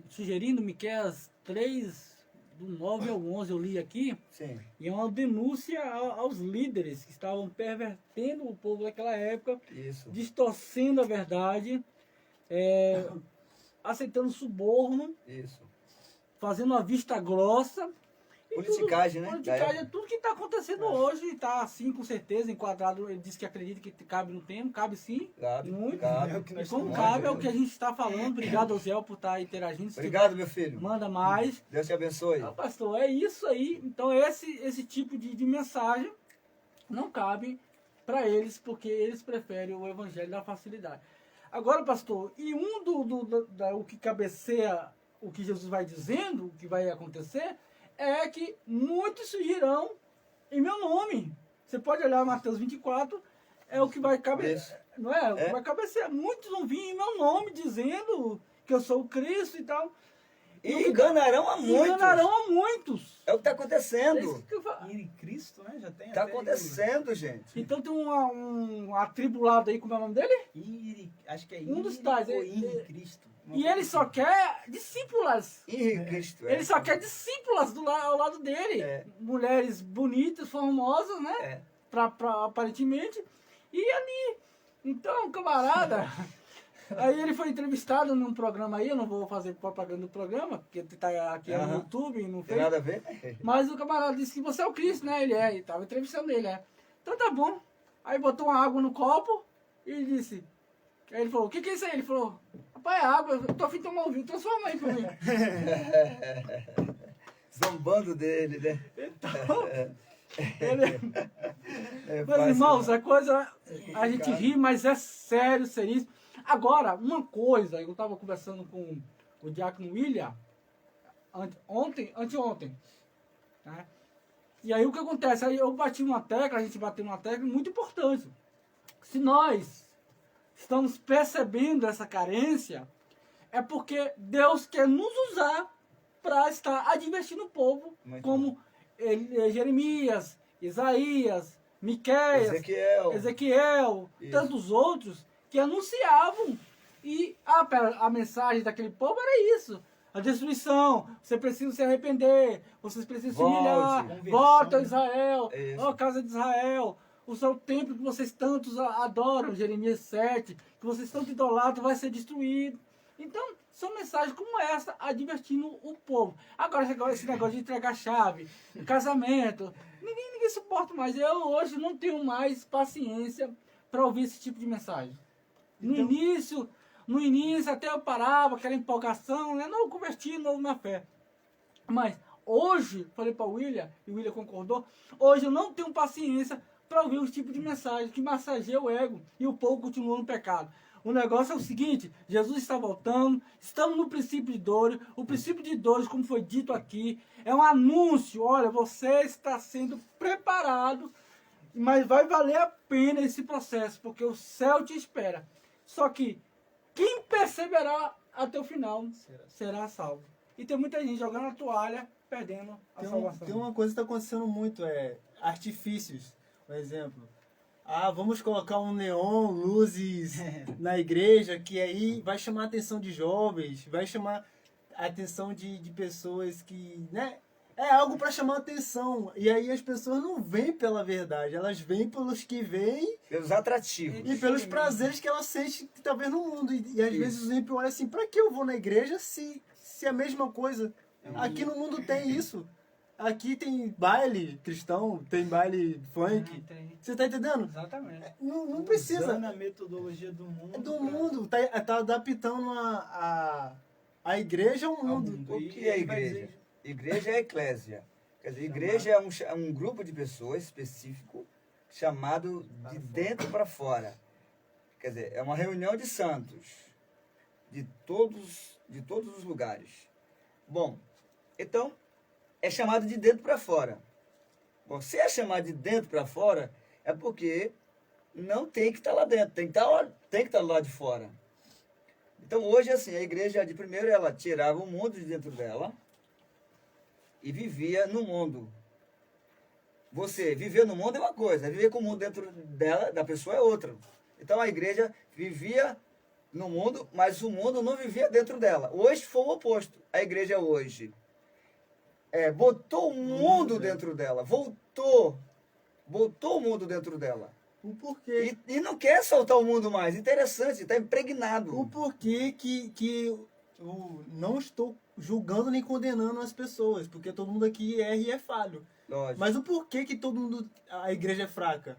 sugerindo Miqueias 3, do 9 ao 11, eu li aqui, Sim. e é uma denúncia aos líderes que estavam pervertendo o povo daquela época, Isso. distorcendo a verdade, aceitando suborno, Isso. fazendo uma vista grossa. E Politicagem, né? Politicagem é tudo que está acontecendo hoje, está assim, com certeza, enquadrado. Ele disse que acredita que cabe no tempo, cabe sim, Cabe, muito. cabe. É o que nós E como estamos cabe, é o vendo. que a gente está falando. Obrigado, Oziel, por estar interagindo. Se Obrigado, meu filho. tiver, manda mais. Deus te abençoe. Ah, pastor, é isso aí. Então, esse tipo de mensagem não cabe para eles, porque eles preferem o evangelho da facilidade. Agora, pastor, e o que cabeceia, o que Jesus vai dizendo, o que vai acontecer, é que muitos surgirão em meu nome. Você pode olhar Mateus 24, é o que vai cabecear. Isso. Não é? O que É. vai cabecear. Muitos vão vir em meu nome dizendo que eu sou o Cristo e tal. E enganarão a muitos. Enganarão a muitos. É o que está É isso acontecendo. que eu falo. E em Cristo, né? Já tem Está até acontecendo, gente. Então tem um atribulado aí, como é o nome dele? acho que é Um dos tais, ou é- Cristo. E ele só quer discípulas. Em Cristo. Ele só quer discípulas ao lado dele. É. Mulheres bonitas, formosas, né? É. Aparentemente. E ali. Então, camarada. Aí ele foi entrevistado num programa aí, eu não vou fazer propaganda do programa, porque tá aqui no Aham. YouTube, não Tem fez. nada a ver? Mas o camarada disse que você é o Cristo, né? Ele é, e tava entrevistando ele, é. Então tá bom. Aí botou uma água no copo e disse. Aí ele falou, o que é isso aí? Ele falou, rapaz, é água, eu tô afim de tomar um vinho, transforma aí pra mim. Zombando dele, né? Então, ele... É Meus fácil, irmãos, né? a coisa, a gente ri, mas é sério, seríssimo. Agora, uma coisa, eu estava conversando com o diácono William anteontem, né? E aí o que acontece? Aí eu bati uma tecla, a gente bateu uma tecla muito importante. Se nós estamos percebendo essa carência, é porque Deus quer nos usar para estar advertindo o povo, Muito como Jeremias, Isaías, Miqueias, Ezequiel, Isso. tantos outros que anunciavam. E a mensagem daquele povo era isso. A destruição, você precisa se arrepender, vocês precisam se humilhar, conversão, volta a né? Israel, Isso. ó casa de Israel, o seu templo que vocês tantos adoram, Jeremias 7, que vocês tanto idolatram, vai ser destruído. Então, são mensagens como essa, advertindo o povo. Agora, esse negócio de entregar chave, casamento, ninguém suporta mais. Eu hoje não tenho mais paciência para ouvir esse tipo de mensagem. No início até eu parava, aquela empolgação, né? Não, eu converti novo na fé. Mas hoje, falei para o William, e o William concordou, hoje eu não tenho paciência para ouvir os tipos de mensagem que massageia o ego e o povo continua no pecado. O negócio é o seguinte, Jesus está voltando, estamos no princípio de dores, o princípio de dores, como foi dito aqui, é um anúncio, olha, você está sendo preparado, mas vai valer a pena esse processo, porque o céu te espera. Só que quem perseverar até o final será salvo. E tem muita gente jogando a toalha, perdendo a salvação. Tem uma coisa que está acontecendo muito, artifícios, por exemplo. Vamos colocar um neon, luzes na igreja, que aí vai chamar a atenção de jovens, vai chamar a atenção de pessoas que, né? É algo para chamar a atenção. E aí as pessoas não vêm pela verdade, elas vêm pelos que vêm Pelos atrativos. e pelos prazeres que elas sentem talvez no mundo. E às vezes o ímpio olha assim, para que eu vou na igreja se é a mesma coisa? Aqui no mundo tem isso. Aqui tem baile cristão, tem baile funk. Você tá entendendo? Exatamente. Não precisa. Usando a metodologia do mundo. É do mundo. Tá adaptando a igreja ao mundo. O que é igreja? Igreja é eclésia. Quer dizer, igreja é um grupo de pessoas específico chamado de dentro para fora. Quer dizer, é uma reunião de santos de todos os lugares. Bom, então, é chamado de dentro para fora. Bom, se é chamado de dentro para fora, é porque não tem que estar lá dentro, tem que estar lá de fora. Então hoje, assim, a igreja de primeiro, ela tirava o mundo de dentro dela e vivia no mundo. Você viver no mundo é uma coisa, viver com o mundo dentro dela, da pessoa é outra. Então a igreja vivia no mundo, mas o mundo não vivia dentro dela. Hoje foi o oposto. A igreja hoje botou o mundo dentro dela, botou o mundo dentro dela. O porquê. E não quer soltar o mundo mais. Interessante, está impregnado. O porquê que eu não estou julgando nem condenando as pessoas, porque todo mundo aqui erra e é falho. Lógico. Mas o porquê que todo mundo, a igreja é fraca?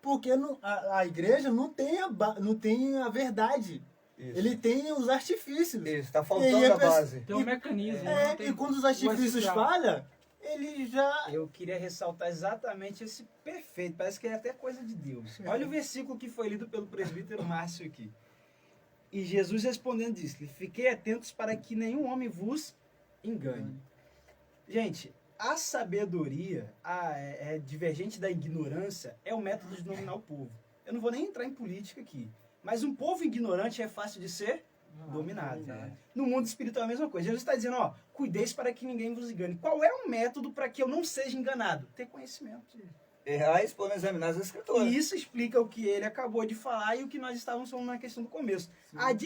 Porque a igreja não tem não tem a verdade. Isso. Ele tem os artifícios. Isso, está E faltando aí a a base. Tem um mecanismo. É, não tem- e quando os artifícios social. falham, ele já... Eu queria ressaltar exatamente esse perfeito, parece que é até coisa de Deus. Olha o versículo que foi lido pelo presbítero Márcio aqui. E Jesus respondendo disse-lhe, fiquei atentos para que nenhum homem vos engane. Gente, a sabedoria, divergente da ignorância, é o método de dominar o povo. Eu não vou nem entrar em política aqui, mas um povo ignorante é fácil de ser dominado. No mundo espiritual é a mesma coisa. Jesus está dizendo, ó, cuideis para que ninguém vos engane. Qual é o método para que eu não seja enganado? Ter conhecimento. Errar e expor, examinar as escrituras. E isso explica o que ele acabou de falar e o que nós estávamos falando na questão do começo.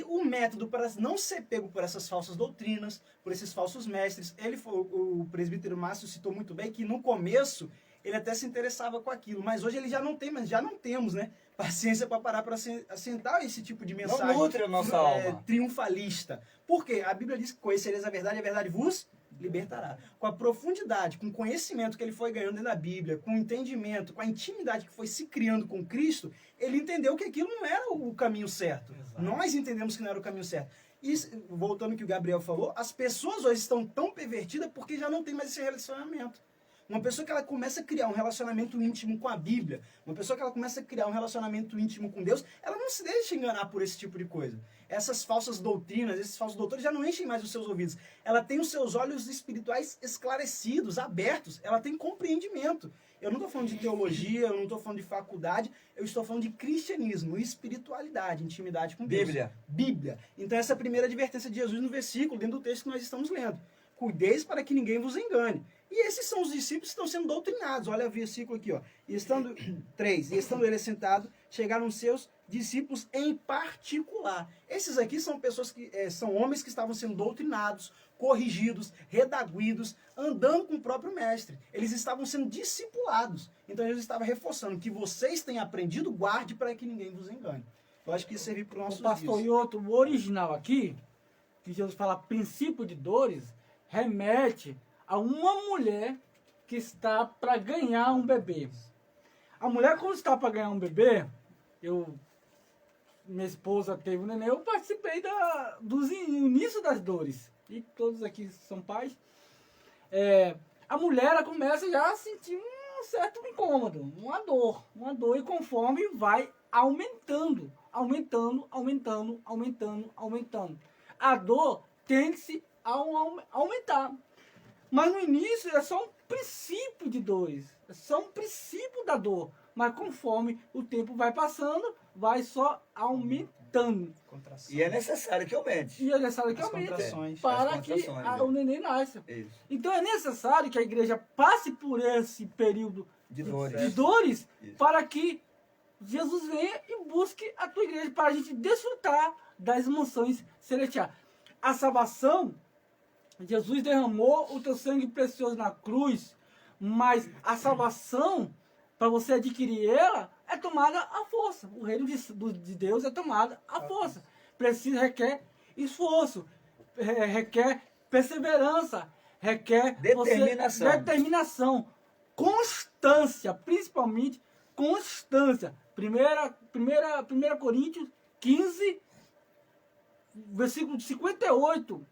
O método para não ser pego por essas falsas doutrinas, por esses falsos mestres, o presbítero Márcio citou muito bem que no começo ele até se interessava com aquilo, mas hoje ele já não tem, mas já não temos, né? Paciência para parar para assentar esse tipo de mensagem. Não nutre a nossa alma. Triunfalista. Por quê? A Bíblia diz que conhecereis a verdade vos libertará. Com a profundidade, com o conhecimento que ele foi ganhando dentro da Bíblia, com o entendimento, com a intimidade que foi se criando com Cristo, ele entendeu que aquilo não era o caminho certo. Exato. Nós entendemos que não era o caminho certo. E, voltando ao que o Gabriel falou, as pessoas hoje estão tão pervertidas porque já não tem mais esse relacionamento. Uma pessoa que ela começa a criar um relacionamento íntimo com a Bíblia, uma pessoa que ela começa a criar um relacionamento íntimo com Deus, ela não se deixa enganar por esse tipo de coisa. Essas falsas doutrinas, esses falsos doutores já não enchem mais os seus ouvidos. Ela tem os seus olhos espirituais esclarecidos, abertos, ela tem compreendimento. Eu não estou falando de teologia, eu não estou falando de faculdade, eu estou falando de cristianismo, espiritualidade, intimidade com Deus. Bíblia. Então essa é a primeira advertência de Jesus no versículo, dentro do texto que nós estamos lendo. Cuideis para que ninguém vos engane. E esses são os discípulos que estão sendo doutrinados. Olha o versículo aqui, ó. E estando ele sentado, chegaram seus discípulos em particular. Esses aqui são pessoas que são homens que estavam sendo doutrinados, corrigidos, redaguidos, andando com o próprio mestre. Eles estavam sendo discipulados. Então Jesus estava reforçando que vocês têm aprendido, guarde para que ninguém vos engane. Eu acho que isso serviu para o nosso Pastor, e outro, o original aqui, que Jesus fala princípio de dores, remete a uma mulher que está para ganhar um bebê. A mulher, quando está para ganhar um bebê, minha esposa teve um neném, eu participei do início das dores. E todos aqui são pais. A mulher ela começa já a sentir um certo incômodo, uma dor, e conforme vai aumentando. A dor tende-se a aumentar. Mas no início é só um princípio de dores, é só um princípio da dor. Mas conforme o tempo vai passando, vai só aumentando. E é necessário que aumente. E é necessário que As aumente contrações. para As que contrações, o neném nasça. Isso. Então é necessário que a igreja passe por esse período De dores. de dores Isso. para que Jesus venha e busque a tua igreja para a gente desfrutar das mansões celestiais. A salvação, Jesus derramou o teu sangue precioso na cruz, mas a salvação, para você adquirir ela, é tomada à força. O reino de Deus é tomada à força. Requer esforço, requer perseverança, requer Determinação. determinação, constância, principalmente constância. 1 Coríntios 15, versículo 58.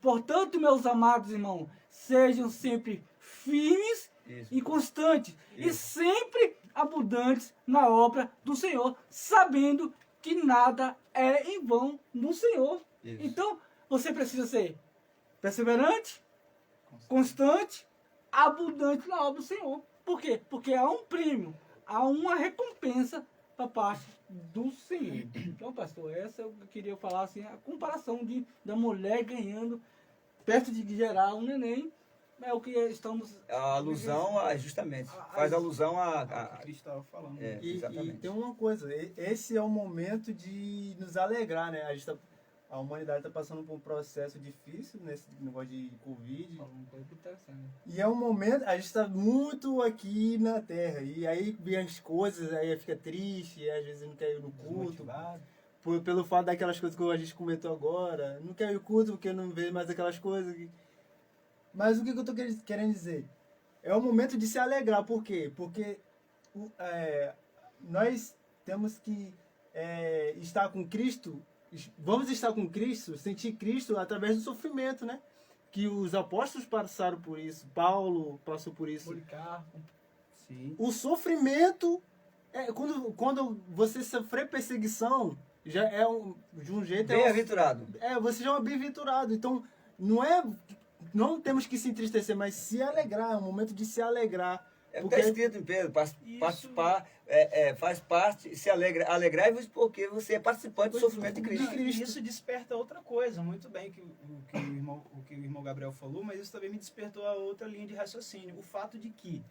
Portanto, meus amados irmãos, sejam sempre firmes Isso. e constantes, e Isso. sempre abundantes na obra do Senhor, sabendo que nada é em vão no Senhor. Isso. Então, você precisa ser perseverante, constante, abundante na obra do Senhor. Por quê? Porque há um prêmio, há uma recompensa da parte do Senhor. Então, pastor, essa eu queria falar assim, a comparação da mulher ganhando perto de gerar um neném, é o que estamos... A alusão, justamente, faz alusão O que Cristo estava falando. E exatamente. tem uma coisa, esse é o momento de nos alegrar, né? A humanidade está passando por um processo difícil nesse negócio de Covid. Uma coisa interessante. E é um momento, a gente está muito aqui na Terra. E aí vem as coisas, aí fica triste, e às vezes não quer ir no culto. Desmotivado. Pelo fato daquelas coisas que a gente comentou agora. Não quer ir no culto porque não vê mais aquelas coisas. Mas o que eu estou querendo dizer? É o momento de se alegrar. Por quê? Porque nós temos que estar com Cristo. Vamos estar com Cristo, sentir Cristo através do sofrimento, né? Que os apóstolos passaram por isso, Paulo passou por isso. Policarpo. Sim. O sofrimento, quando você sofrer perseguição, já é de um jeito... Bem-aventurado. Você já é um bem-aventurado. Então, não temos que se entristecer, mas se alegrar, é um momento de se alegrar. É o que está escrito em Pedro, participar, faz parte, se alegrai-vos porque você é participante do sofrimento de Cristo. E isso desperta outra coisa, muito bem o que o irmão Gabriel falou, mas isso também me despertou a outra linha de raciocínio. O fato de que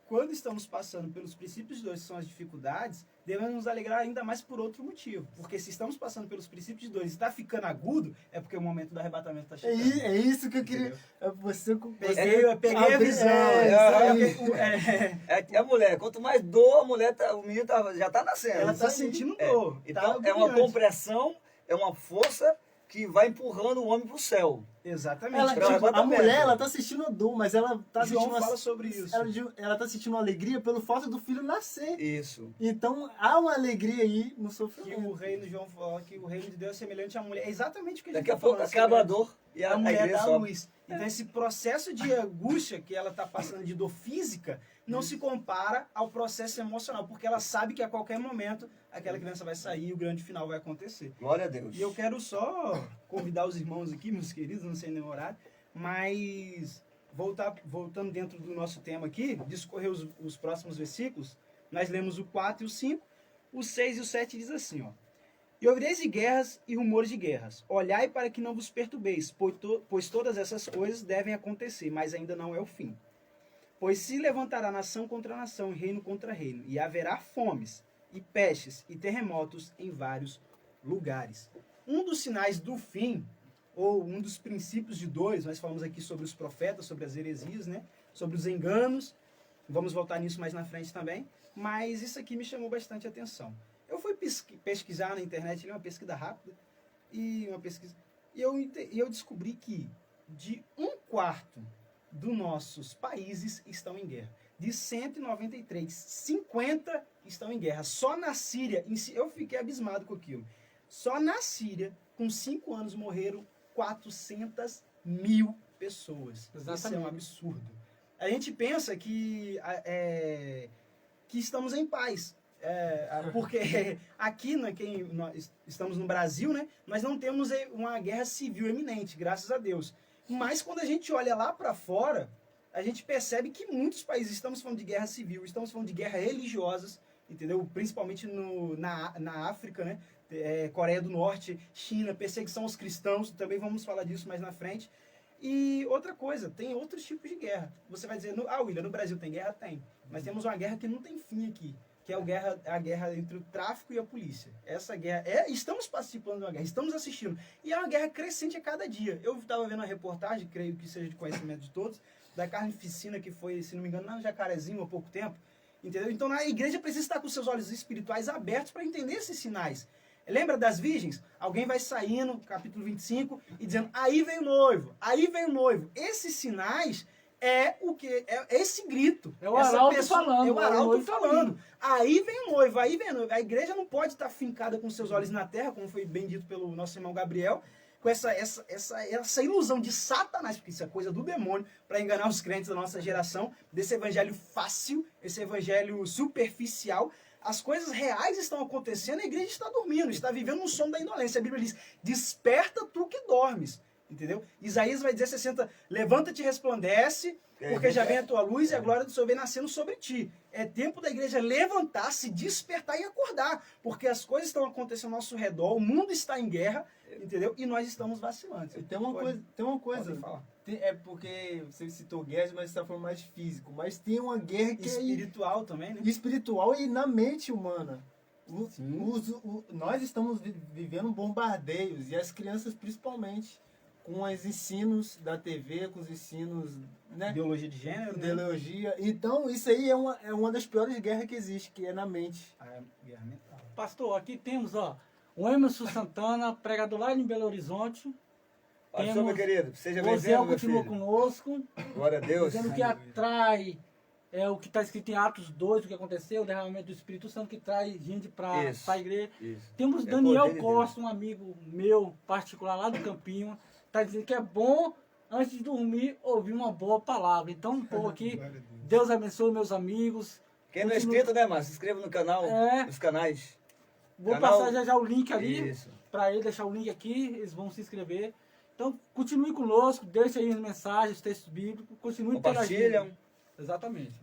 quando estamos passando pelos princípios de dores, que são as dificuldades, devemos nos alegrar ainda mais por outro motivo. Porque se estamos passando pelos princípios de dores e está ficando agudo, é porque o momento do arrebatamento está chegando. É isso que eu queria... Peguei a visão. A mulher, quanto mais dor, o menino já está nascendo. Ela está sentindo dor. Então, é uma compressão, é uma força que vai empurrando o homem para o céu. Exatamente. A mulher, ela tá sentindo a dor, mas ela tá João sentindo... fala sobre isso. Ela tá sentindo uma alegria pelo fato do filho nascer. Isso. Então, há uma alegria aí no Que sofrimento. o reino, João fala que o reino de Deus é semelhante à mulher. É exatamente o que a gente Daqui a tá pouco falando, acaba a semelhante. dor e a mulher igreja dá sobe. luz. Então esse processo de angústia que ela está passando, de dor física, não se compara ao processo emocional, porque ela sabe que a qualquer momento aquela criança vai sair e o grande final vai acontecer. Glória a Deus. E eu quero só convidar os irmãos aqui, meus queridos, não sei nem o horário, mas voltando dentro do nosso tema aqui, discorrer os próximos versículos, nós lemos o 4 e o 5, o 6 e o 7 diz assim, ó. E ouvireis de guerras e rumores de guerras. Olhai para que não vos perturbeis, pois todas essas coisas devem acontecer, mas ainda não é o fim. Pois se levantará nação contra nação e reino contra reino, e haverá fomes, e pestes, e terremotos em vários lugares. Um dos sinais do fim, ou um dos princípios de dores, nós falamos aqui sobre os profetas, sobre as heresias, né? Sobre os enganos, vamos voltar nisso mais na frente também, mas isso aqui me chamou bastante atenção. Eu fui pesquisar na internet, uma pesquisa rápida, e eu descobri que de 1/4 dos nossos países estão em guerra. De 193, 50 estão em guerra. Só na Síria, eu fiquei abismado com aquilo. Só na Síria, com 5 anos, morreram 400 mil pessoas. Exatamente. Isso é um absurdo. A gente pensa que estamos em paz. Porque aqui, né, nós estamos no Brasil, né, nós não temos uma guerra civil eminente, graças a Deus. Mas quando a gente olha lá para fora, a gente percebe que muitos países, estamos falando de guerra civil, estamos falando de guerras religiosas, entendeu? Principalmente na África, né? Coreia do Norte, China, perseguição aos cristãos, também vamos falar disso mais na frente. E outra coisa, tem outros tipos de guerra. Você vai dizer, William, no Brasil tem guerra? Tem. Mas temos uma guerra que não tem fim aqui, que é a guerra entre o tráfico e a polícia. Essa guerra, estamos participando de uma guerra, estamos assistindo. E é uma guerra crescente a cada dia. Eu estava vendo uma reportagem, creio que seja de conhecimento de todos, da carnificina que foi, se não me engano, na Jacarezinho há pouco tempo. Entendeu? Então a igreja precisa estar com seus olhos espirituais abertos para entender esses sinais. Lembra das virgens? Alguém vai saindo, capítulo 25, e dizendo, aí vem o noivo, aí vem o noivo. Esses sinais é o que? É esse grito. É o arauto falando. É o arauto falando. Aí vem o noivo, aí vem o noivo. A igreja não pode estar fincada com seus olhos na terra, como foi bem dito pelo nosso irmão Gabriel, com essa ilusão de Satanás, porque isso é coisa do demônio, para enganar os crentes da nossa geração, desse evangelho fácil, esse evangelho superficial. As coisas reais estão acontecendo, a igreja está dormindo, está vivendo um sono da indolência. A Bíblia diz, desperta tu que dormes. Entendeu? Isaías vai dizer 60, levanta-te e resplandece, porque já vem a tua luz e a glória do Senhor vem nascendo sobre ti. É tempo da igreja levantar, se despertar e acordar, porque as coisas estão acontecendo ao nosso redor, o mundo está em guerra, entendeu? E nós estamos vacilantes. Tem uma coisa, Pode falar. é porque você citou guerras, mas você está falando mais físico, mas tem uma guerra que Espiritual também, né? é espiritual e na mente humana. Sim. Nós estamos vivendo bombardeios, e as crianças principalmente, com os ensinos da TV, com os ensinos, né, Ideologia de gênero, né? ideologia. Então, isso aí é uma das piores guerras que existe, que é na mente. A guerra mental. Pastor, aqui temos, ó, o Emerson Santana, pregador lá em Belo Horizonte. Pastor, meu querido, seja O bem-vindo, Oziel meu continua filho. conosco, Glória a Deus. dizendo que atrai o que está escrito em Atos 2, o que aconteceu, o derramamento do Espírito Santo que traz gente para Isso. a igreja. Isso. Temos É Daniel poder de Deus. Costa, um amigo meu particular lá do Campinho, está dizendo que é bom, antes de dormir, ouvir uma boa palavra. Então, pô, aqui, Deus abençoe meus amigos. Quem não é Continua- inscrito, né, Márcio? Se inscreva no canal, É. nos canais. Vou Canal- passar já já o link ali, Isso. para ele deixar o link aqui, eles vão se inscrever. Então, continue conosco, deixe aí as mensagens, textos bíblicos, continue Compartilham. interagindo. Exatamente.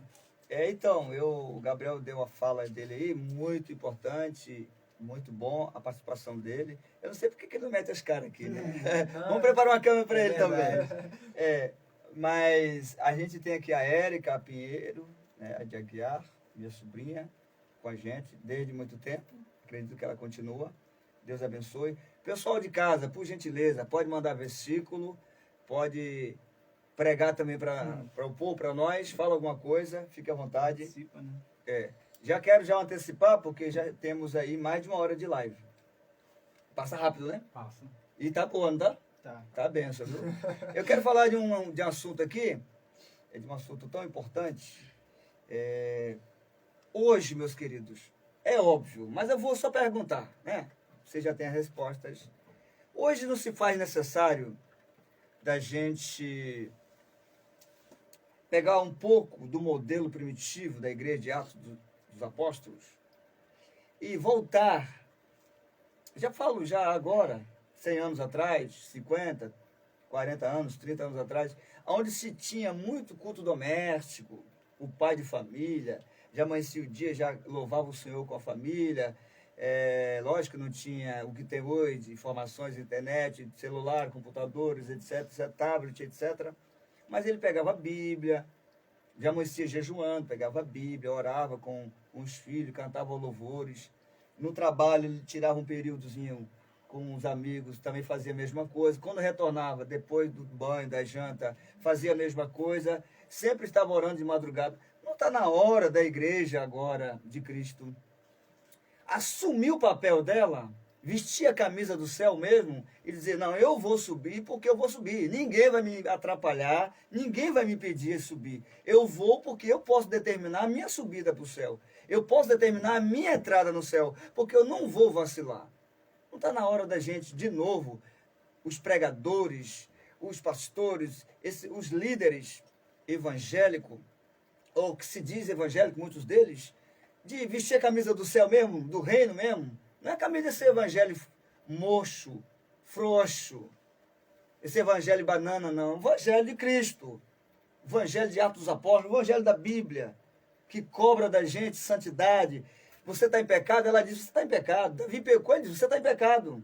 Então, o Gabriel deu a fala dele aí, muito importante, muito bom a participação dele. Eu não sei porque que ele não mete as caras aqui, né? Vamos preparar uma câmera para ele também. Mas a gente tem aqui a Érica Pinheiro, né, a de Aguiar, minha sobrinha, com a gente desde muito tempo. Acredito que ela continua. Deus abençoe. Pessoal de casa, por gentileza, pode mandar versículo, pode pregar também para o povo, para nós, fala alguma coisa, fique à vontade. Participa, né? Já quero já antecipar, porque já temos aí mais de 1 hora de live. Passa rápido, né? Passa. E tá boa, não tá? Tá. Tá benção, viu? Eu quero falar de um assunto aqui, de um assunto tão importante. Hoje, meus queridos, é óbvio, mas eu vou só perguntar, né? Você já tem as respostas. Hoje não se faz necessário da gente pegar um pouco do modelo primitivo da igreja de Atos dos Apóstolos e voltar, já falo já agora, 100 anos atrás, 50, 40 anos, 30 anos atrás, onde se tinha muito culto doméstico, o pai de família, já amanhecia o dia, já louvava o Senhor com a família. Lógico que não tinha o que tem hoje, informações, internet, celular, computadores, etc, tablet, etc. Mas ele pegava a Bíblia, já amanhecia jejuando, pegava a Bíblia, orava com os filhos, cantava louvores. No trabalho ele tirava um períodozinho com os amigos, também fazia a mesma coisa. Quando retornava, depois do banho, da janta, fazia a mesma coisa. Sempre estava orando de madrugada. Não está na hora da igreja agora de Cristo assumir o papel dela, vestir a camisa do céu mesmo e dizer, não, eu vou subir porque eu vou subir. Ninguém vai me atrapalhar, ninguém vai me impedir de subir. Eu vou porque eu posso determinar a minha subida para o céu. Eu posso determinar a minha entrada no céu, porque eu não vou vacilar. Não está na hora da gente, de novo, os pregadores, os pastores, os líderes evangélicos, ou que se diz evangélico, muitos deles, de vestir a camisa do céu mesmo, do reino mesmo. Não é a camisa de ser evangelho mocho, frouxo, esse evangelho banana, não. Evangelho de Cristo, evangelho de Atos dos Apóstolos, evangelho da Bíblia, que cobra da gente santidade. Você está em pecado? Ela diz, você está em pecado. Davi pecou, ele diz, você está em pecado.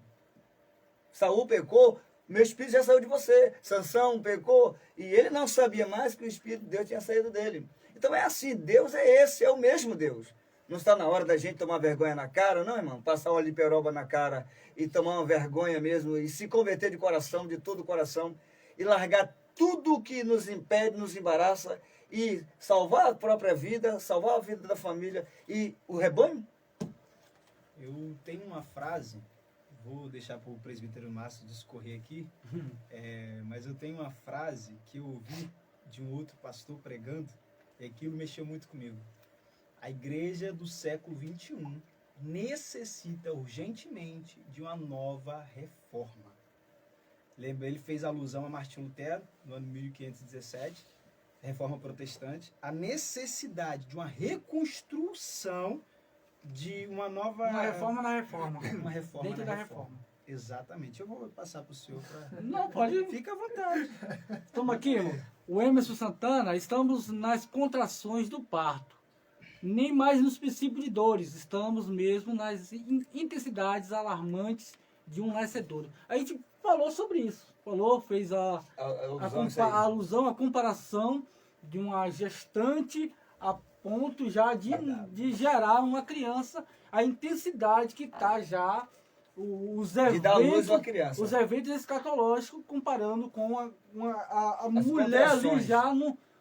Saul pecou, meu espírito já saiu de você. Sansão pecou, e ele não sabia mais que o Espírito de Deus tinha saído dele. Então é assim, Deus é esse, é o mesmo Deus. Não está na hora da gente tomar vergonha na cara, não, irmão? Passar óleo de peroba na cara e tomar uma vergonha mesmo e se converter de coração, de todo o coração, e largar tudo que nos impede, nos embaraça e salvar a própria vida, salvar a vida da família e o rebanho? Eu tenho uma frase, vou deixar para o presbítero Márcio discorrer aqui, mas eu tenho uma frase que eu ouvi de um outro pastor pregando e aquilo mexeu muito comigo. A igreja do século XXI necessita urgentemente de uma nova reforma. Lembra, ele fez alusão a Martinho Lutero, no ano 1517, reforma protestante, a necessidade de uma reconstrução de uma nova... Uma reforma na reforma. Uma reforma Dentro na da reforma. reforma. Exatamente. Eu vou passar para o senhor para... Não, pode. Fica à vontade. Estamos aqui, irmão. O Emerson Santana, estamos nas contrações do parto. Nem mais nos princípios de dores, estamos mesmo nas intensidades alarmantes de um nascedouro. A gente falou sobre isso. Falou, fez a alusão, a comparação de uma gestante a ponto já de gerar uma criança, a intensidade que está já os eventos escatológicos, comparando com a mulher ali já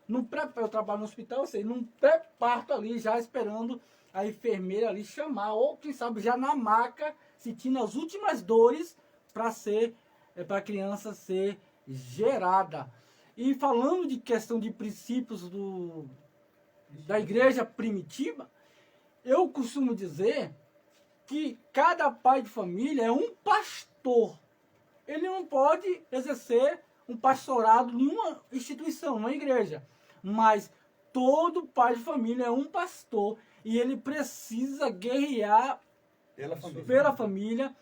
no pré, eu trabalho no hospital, eu sei, num pré-parto ali, já esperando a enfermeira ali chamar, ou quem sabe já na maca, sentindo as últimas dores para a criança ser gerada. E falando de questão de princípios da igreja primitiva, eu costumo dizer que cada pai de família é um pastor. Ele não pode exercer um pastorado em uma instituição, uma igreja. Mas todo pai de família é um pastor e ele precisa guerrear pela família,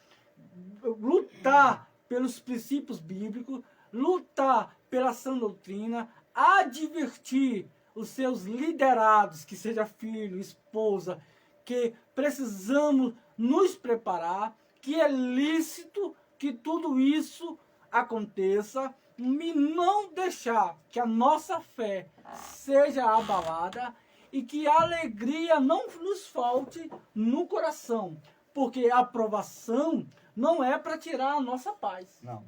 lutar pelos princípios bíblicos, lutar pela sã doutrina, advertir os seus liderados, que seja filho, esposa, que precisamos nos preparar, que é lícito que tudo isso aconteça, e não deixar que a nossa fé seja abalada e que a alegria não nos falte no coração, porque a provação não é para tirar a nossa paz. Não.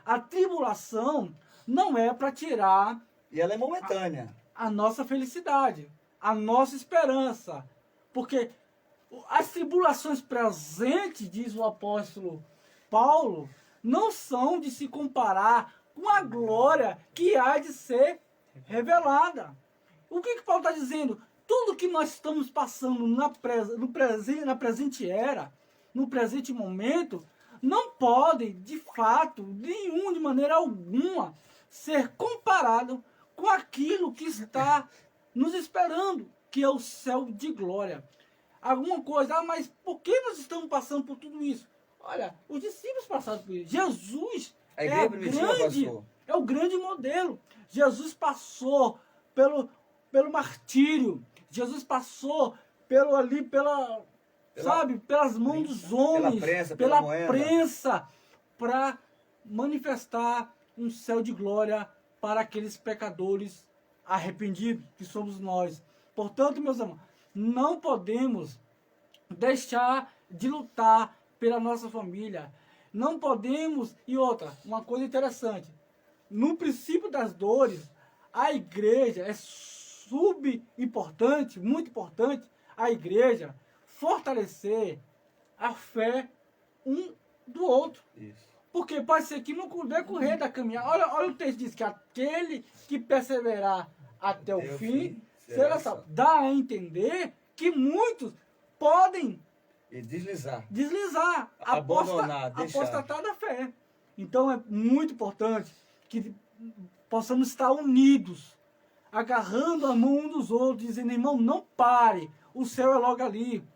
A tribulação não é para tirar E ela é momentânea. a nossa felicidade, a nossa esperança, porque as tribulações presentes, diz o apóstolo Paulo, não são de se comparar com a glória que há de ser revelada. O que Paulo está dizendo? Tudo que nós estamos passando na presente era, no presente momento, não pode, de fato, de maneira alguma, ser comparado com aquilo que está nos esperando, que é o céu de glória. Alguma coisa, mas por que nós estamos passando por tudo isso? Olha, os discípulos passaram por isso. Jesus é o grande modelo. Jesus passou pelo martírio. Jesus passou pelas mãos dos homens, pela prensa, para manifestar um céu de glória para aqueles pecadores arrependidos, que somos nós. Portanto, meus irmãos, não podemos deixar de lutar pela nossa família. Não podemos... E outra, uma coisa interessante. No princípio das dores, a igreja é subimportante, muito importante, a igreja fortalecer a fé um do outro. Isso. Porque pode ser que no decorrer da caminhada... Olha o texto diz que aquele que perseverar até o fim será salvo. Dá a entender que muitos podem e deslizar, abandonar, apostatar da fé. Então é muito importante que possamos estar unidos, agarrando a mão um dos outros, dizendo, irmão, não pare, o céu é logo ali.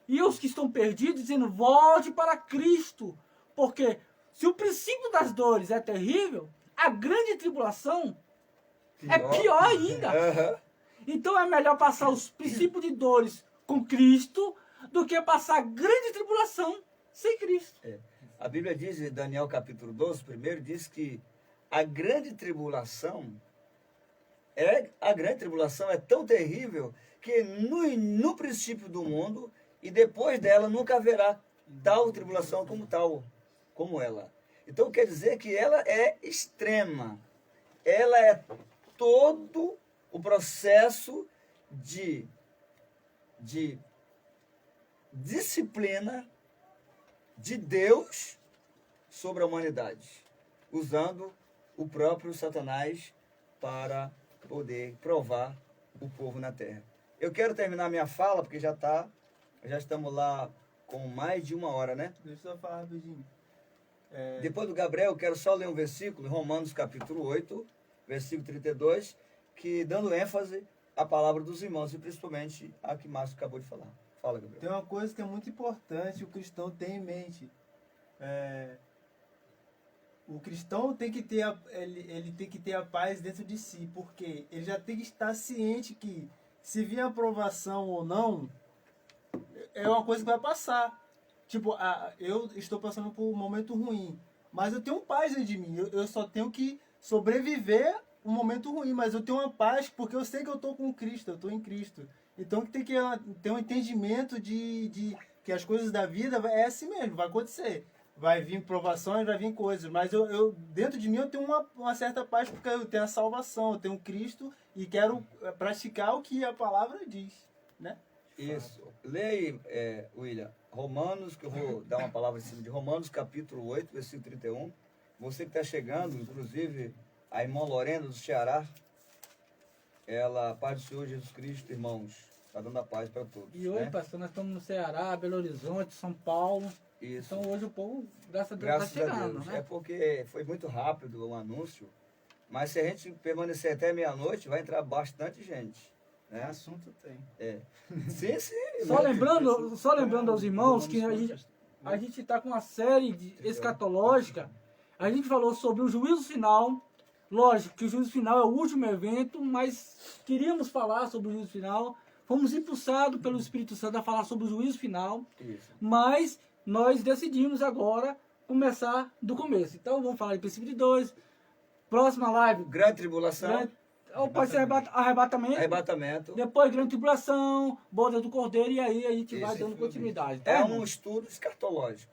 E os que estão perdidos, dizendo, volte para Cristo, porque se o princípio das dores é terrível, a grande tribulação é pior ainda. Uhum. Então é melhor passar os princípios de dores com Cristo do que passar a grande tribulação sem Cristo. A Bíblia diz, em Daniel capítulo 12, primeiro, diz que a grande tribulação é tão terrível que no princípio do mundo e depois dela nunca haverá tal tribulação como ela. Então quer dizer que ela é extrema. Ela é todo o processo de disciplina de Deus sobre a humanidade, usando o próprio Satanás para poder provar o povo na terra. Eu quero terminar minha fala, porque já estamos lá com mais de 1 hora, né? Deixa eu falar rapidinho. Depois do Gabriel, eu quero só ler um versículo, Romanos capítulo 8, versículo 32, que dando ênfase à palavra dos irmãos, e principalmente a que Márcio acabou de falar. Fala, Gabriel. Tem uma coisa que é muito importante o cristão ter em mente. O cristão tem que ter ele tem que ter a paz dentro de si, porque ele já tem que estar ciente que se vir aprovação ou não, é uma coisa que vai passar. Tipo, eu estou passando por um momento ruim, mas eu tenho paz dentro de mim. Eu só tenho que sobreviver um momento ruim, mas eu tenho uma paz porque eu sei que eu estou com Cristo, eu estou em Cristo. Então tem que ter um entendimento de que as coisas da vida é assim mesmo, vai acontecer. Vai vir provações, vai vir coisas, mas eu dentro de mim eu tenho uma certa paz porque eu tenho a salvação, eu tenho Cristo e quero praticar o que a palavra diz, né? Isso. Leia aí, William, Romanos, que eu vou dar uma palavra em cima de Romanos, capítulo 8, versículo 31. Você que está chegando, inclusive a irmã Lorena do Ceará, ela, paz do Senhor Jesus Cristo, irmãos, está dando a paz para todos. E hoje, né? pastor, nós estamos no Ceará, Belo Horizonte, São Paulo. Isso. Então hoje o povo, graças a Deus, Graças está chegando, a Deus. né? É porque foi muito rápido o anúncio, mas se a gente permanecer até meia-noite, vai entrar bastante gente. Né? Assunto tem. Sim, sim. Só lembrando aos irmãos que a gente está com uma série escatológica. A gente falou sobre o juízo final. Lógico que o juízo final é o último evento, mas queríamos falar sobre o juízo final. Fomos impulsados pelo Espírito Santo a falar sobre o juízo final. Isso. Mas nós decidimos agora começar do começo. Então vamos falar de princípio de 2. Próxima live. Grande tribulação. Ou pode ser arrebatamento. Arrebatamento. Depois grande tribulação, boda do cordeiro, e aí a gente vai Isso. dando continuidade. Tá, É irmão? um estudo escatológico.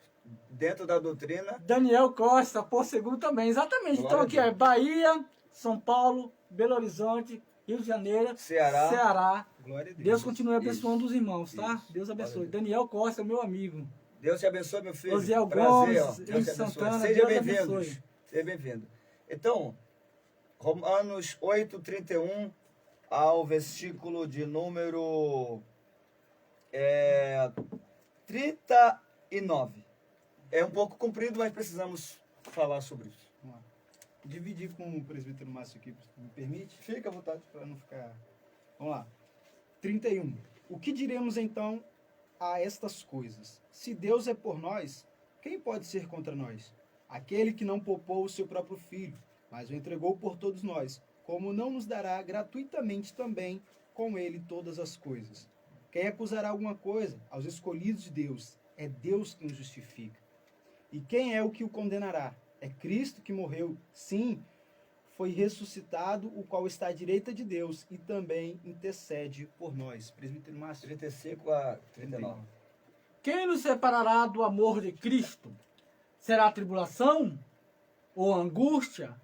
Dentro da doutrina. Daniel Costa, por segundo também. Exatamente. Então Glória aqui a é Deus. Bahia, São Paulo, Belo Horizonte, Rio de Janeiro, Ceará. Glória a Deus. Deus continue abençoando os irmãos, tá? Isso. Deus abençoe. Glória a Deus. Daniel Costa, meu amigo. Deus te abençoe, meu filho. Osiel Prazer, Gomes, ó. Deus te Henrique abençoe. Santana, Seja Deus bem-vindo. abençoe. Seja bem-vindo. Então, Romanos 8, 31 ao versículo de número 39. É um pouco comprido, mas precisamos falar sobre isso. Vamos lá. Dividir com o presbítero Márcio aqui, me permite? Fica à vontade. Para não ficar... Vamos lá. 31. O que diremos então a estas coisas? Se Deus é por nós, quem pode ser contra nós? Aquele que não poupou o seu próprio filho, mas o entregou por todos nós, como não nos dará gratuitamente também com ele todas as coisas? Quem acusará alguma coisa aos escolhidos de Deus? É Deus quem os justifica. E quem é o que o condenará? É Cristo que morreu, sim, foi ressuscitado, o qual está à direita de Deus e também intercede por nós. Presbítero Márcio. 35 a 39. Quem nos separará do amor de Cristo? Será a tribulação? Ou a angústia?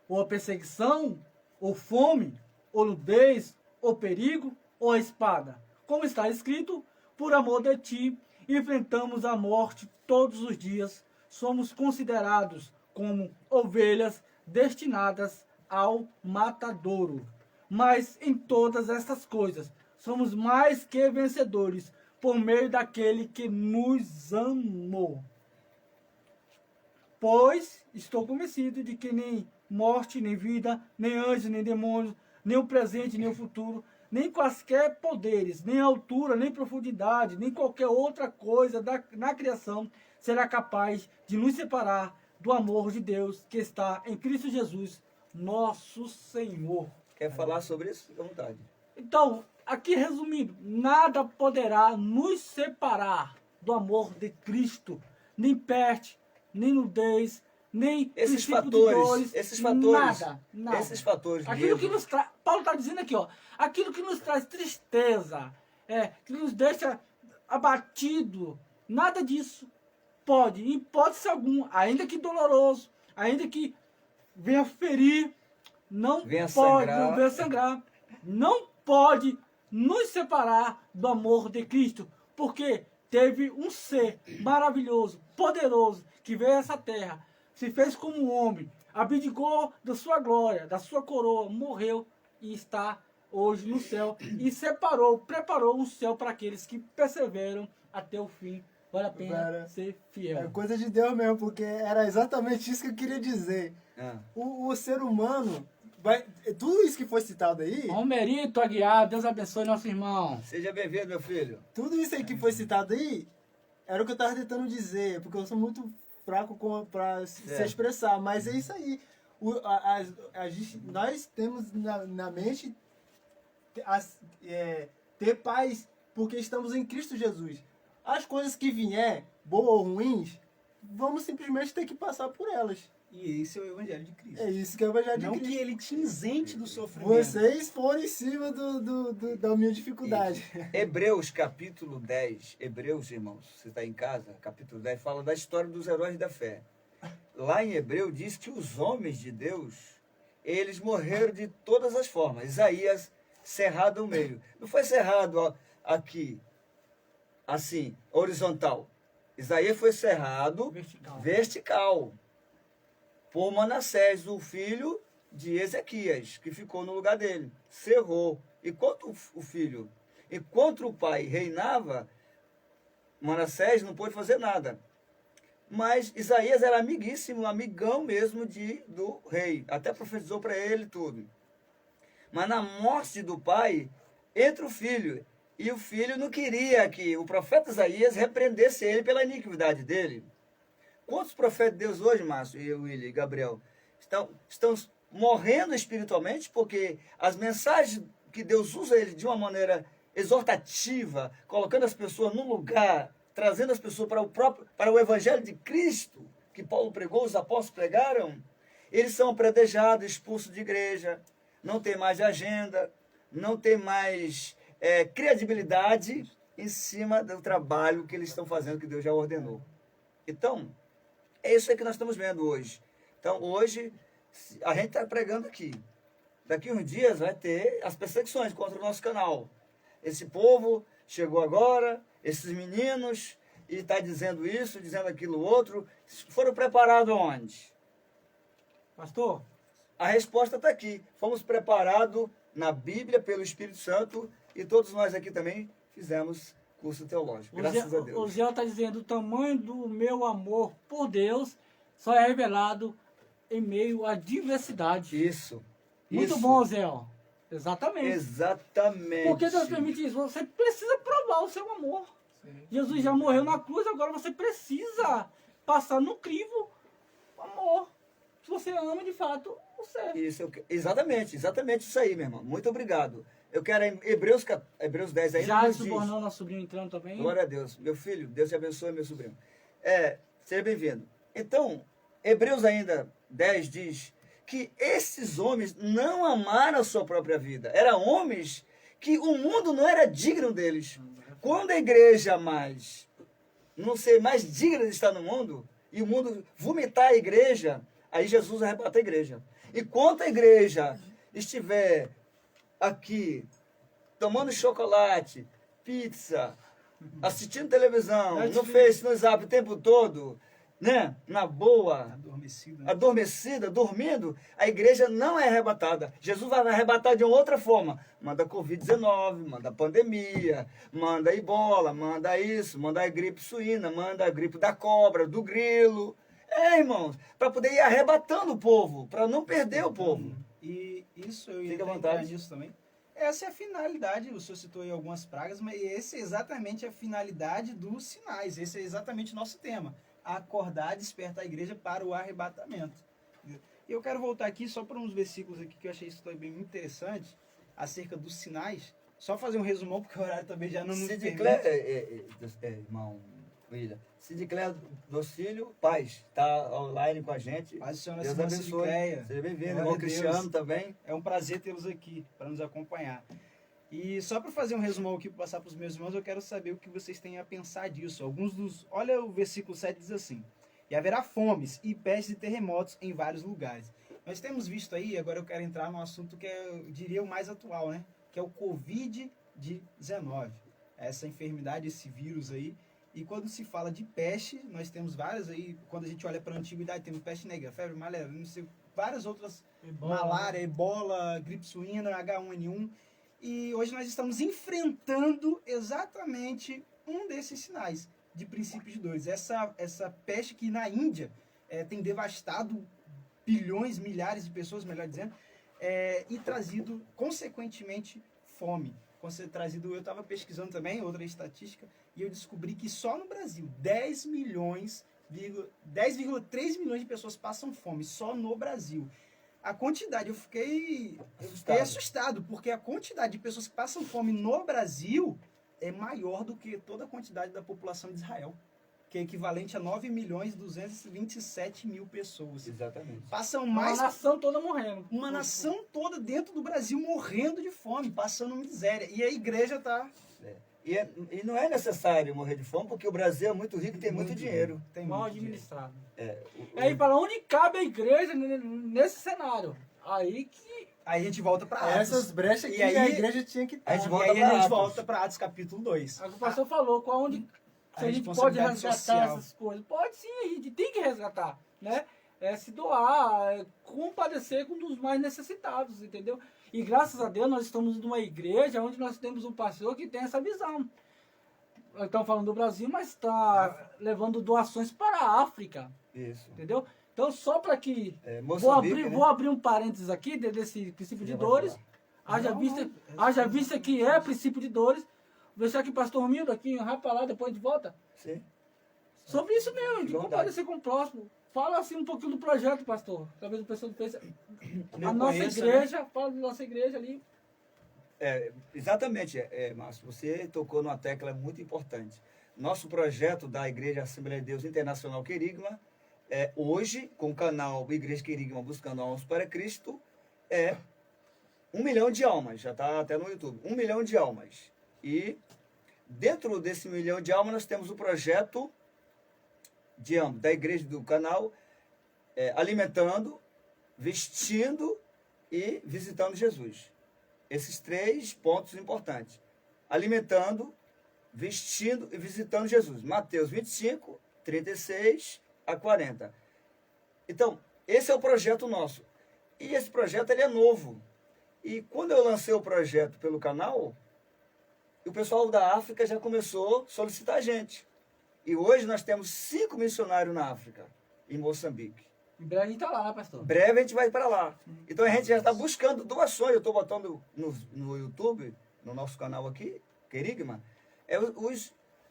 Ou a perseguição? Ou fome? Ou nudez? Ou perigo? Ou a espada? Como está escrito, por amor de ti, enfrentamos a morte todos os dias. Somos considerados como ovelhas destinadas ao matadouro. Mas em todas estas coisas, somos mais que vencedores por meio daquele que nos amou. Pois estou convencido de que nem morte, nem vida, nem anjos, nem demônios, nem o presente, nem o futuro, nem quaisquer poderes, nem altura, nem profundidade, nem qualquer outra coisa na criação será capaz de nos separar do amor de Deus que está em Cristo Jesus, nosso Senhor. Quer falar sobre isso? Fica à vontade. Então, aqui resumindo, nada poderá nos separar do amor de Cristo, nem peste, nem nudez, nem Esses princípio de fatores, dores, esses fatores, nada. esses fatores Aquilo que mesmo. nos traz, Paulo está dizendo aqui, ó, aquilo que nos traz tristeza, que nos deixa abatido, nada disso pode, em hipótese alguma, ainda que doloroso, ainda que venha ferir, não Venha pode, sangrar. não venha sangrar, não pode nos separar do amor de Cristo, porque teve um ser maravilhoso, poderoso, que veio a essa terra, se fez como um homem, abdicou da sua glória, da sua coroa, morreu e está hoje no céu e preparou um céu para aqueles que perseveram até o fim. Vale a pena Cara, ser É fiel. coisa de Deus mesmo, porque era exatamente isso que eu queria dizer. Ah, O ser humano, tudo isso que foi citado aí, Almerito Aguiar, Deus abençoe nosso irmão. seja bem-vindo, meu filho. tudo isso aí que foi citado aí, era o que eu estava tentando dizer, porque eu sou muito fraco para se expressar, mas é isso aí. Nós temos na mente ter paz porque estamos em Cristo Jesus. As coisas que vier, boas ou ruins, vamos simplesmente ter que passar por elas. E esse é o Evangelho de Cristo. É isso que é o Evangelho de Não Cristo. que ele te isente do sofrimento. Vocês foram em cima da minha dificuldade. Hebreus capítulo 10, Hebreus, irmãos, você está em casa, capítulo 10, fala da história dos heróis da fé. Lá em Hebreu diz que os homens de Deus, eles morreram de todas as formas. Isaías, cerrado ao meio. Não foi cerrado aqui, assim, horizontal. Isaías foi cerrado vertical por Manassés, o filho de Ezequias, que ficou no lugar dele. Cerrou. Enquanto o pai reinava, Manassés não pôde fazer nada. Mas Isaías era amiguíssimo, amigão mesmo do rei. Até profetizou para ele tudo. Mas na morte do pai, entra o filho. E o filho não queria que o profeta Isaías repreendesse ele pela iniquidade dele. Quantos profetas de Deus hoje, Márcio, eu, William e Gabriel, estão morrendo espiritualmente porque as mensagens que Deus usa ele de uma maneira exortativa, colocando as pessoas num lugar, trazendo as pessoas para o Evangelho de Cristo, que Paulo pregou, os apóstolos pregaram, eles são apredejados, expulsos de igreja, não tem mais agenda, não tem mais credibilidade em cima do trabalho que eles estão fazendo, que Deus já ordenou. Então, é isso aí que nós estamos vendo hoje. Então, hoje, a gente está pregando aqui. Daqui uns dias vai ter as perseguições contra o nosso canal. Esse povo chegou agora, esses meninos, e está dizendo isso, dizendo aquilo outro. Foram preparados onde? Pastor, A resposta está aqui. Fomos preparados na Bíblia pelo Espírito Santo e todos nós aqui também fizemos curso teológico. Graças a Deus. O Zé está dizendo: o tamanho do meu amor por Deus só é revelado em meio à diversidade. Isso. Muito isso. bom, Zé. Exatamente. Exatamente. Porque Deus permite isso. Você precisa provar o seu amor. Jesus já morreu na cruz, agora você precisa passar no crivo o amor. Se você ama de fato, você. Isso, exatamente isso aí, meu irmão. Muito obrigado. Eu quero Hebreus 10 aí. Já subornou nosso sobrinho entrando também. Glória a Deus. Meu filho, Deus te abençoe, meu sobrinho. Seja bem-vindo. Então, Hebreus ainda 10 diz que esses homens não amaram a sua própria vida. Eram homens que o mundo não era digno deles. Quando a igreja não ser mais digna de estar no mundo, e o mundo vomitar a igreja, aí Jesus arrebata a igreja. Enquanto a igreja estiver aqui, tomando chocolate, pizza, assistindo televisão, no Face, no Zap o tempo todo, né? Na boa, adormecida, dormindo, a igreja não é arrebatada. Jesus vai arrebatar de uma outra forma. Manda Covid-19, manda pandemia, manda ebola, manda isso, manda a gripe suína, manda a gripe da cobra, do grilo. Irmãos, para poder ir arrebatando o povo, para não perder o povo. E isso eu ia Fica à entrar vontade. nisso também. Essa é a finalidade, o senhor citou aí algumas pragas, mas essa é exatamente a finalidade dos sinais. Esse é exatamente o nosso tema. Acordar, despertar a igreja para o arrebatamento. E eu quero voltar aqui só para uns versículos aqui que eu achei isso também muito interessante, acerca dos sinais. Só fazer um resumão, porque o horário também já não nos permite. Irmão William, Sidicléia Docílio, paz, está online com a gente. Paz do Senhor, Deus irmã abençoe. Sidicléia. Seja bem-vindo, Glória irmão a Deus. Cristiano também. É um prazer tê-los aqui para nos acompanhar. E só para fazer um resumão aqui, para passar para os meus irmãos, eu quero saber o que vocês têm a pensar disso. Olha, o versículo 7 diz assim: e haverá fomes e pestes e terremotos em vários lugares. Nós temos visto aí, agora eu quero entrar num assunto que eu diria o mais atual, né? Que é o Covid-19. Essa enfermidade, esse vírus aí. E quando se fala de peste, nós temos várias aí, quando a gente olha para a antiguidade, temos peste negra, febre amarela, não sei, várias outras, malária, ebola, gripe suína, H1N1. E hoje nós estamos enfrentando exatamente um desses sinais de princípios de dores. Essa peste que na Índia tem devastado bilhões, milhares de pessoas, melhor dizendo, e trazido, consequentemente, fome. Eu estava pesquisando também outra estatística, e eu descobri que só no Brasil 10 milhões 10,3 milhões de pessoas passam fome só no Brasil. A quantidade, eu fiquei assustado, porque a quantidade de pessoas que passam fome no Brasil é maior do que toda a quantidade da população de Israel, que é equivalente a 9.227.000 pessoas. Exatamente. Passam Uma mais... nação toda morrendo. Uma nação toda dentro do Brasil morrendo de fome, passando miséria. E a igreja está... E não é necessário morrer de fome, porque o Brasil é muito rico e tem muito dinheiro. Tem Mal muito dinheiro. administrado. É, E aí, para onde cabe a igreja nesse cenário? Aí que... Aí a gente volta para Atos. Essas brechas E que aí- a igreja tinha que a estar. gente E volta aí pra a gente Atos. volta para Atos capítulo 2. O pastor falou, se a gente pode responsabilidade resgatar social. essas coisas. Pode sim, a gente tem que resgatar, né? Se doar, compadecer com os mais necessitados, entendeu? E graças a Deus nós estamos numa igreja onde nós temos um pastor que tem essa visão. Estamos falando do Brasil, mas está levando doações para a África, Isso. entendeu? Então só para que... Moçambique, né? Vou abrir um parênteses aqui desse princípio de Você vai dores. falar. Haja vista que é princípio de dores. Vou deixar aqui o pastor Romildo aqui, rapa lá, depois de volta. Sim. Sobre isso mesmo, de Verdade. compadecer com o próximo. Fala assim um pouquinho do projeto, pastor. Talvez o pessoal pense. Não A nossa conheça, igreja, fala da nossa igreja ali. Exatamente, Márcio. Você tocou numa tecla muito importante. Nosso projeto da Igreja Assembleia de Deus Internacional Querigma, hoje, com o canal Igreja Querigma Buscando Almas para Cristo, é 1 milhão de almas. Já está até no YouTube. 1 milhão de almas. E dentro desse 1 milhão de almas, nós temos o projeto da igreja do canal, alimentando, vestindo e visitando Jesus. Esses 3 pontos importantes. Alimentando, vestindo e visitando Jesus. Mateus 25, 36 a 40. Então, esse é o projeto nosso. E esse projeto ele é novo. E quando eu lancei o projeto pelo canal, o pessoal da África já começou a solicitar a gente. E hoje nós temos 5 missionários na África, em Moçambique. Em breve a gente tá lá, Em pastor. breve a gente vai para lá. Então a gente já está buscando doações. Eu estou botando no YouTube, no nosso canal aqui, Querigma,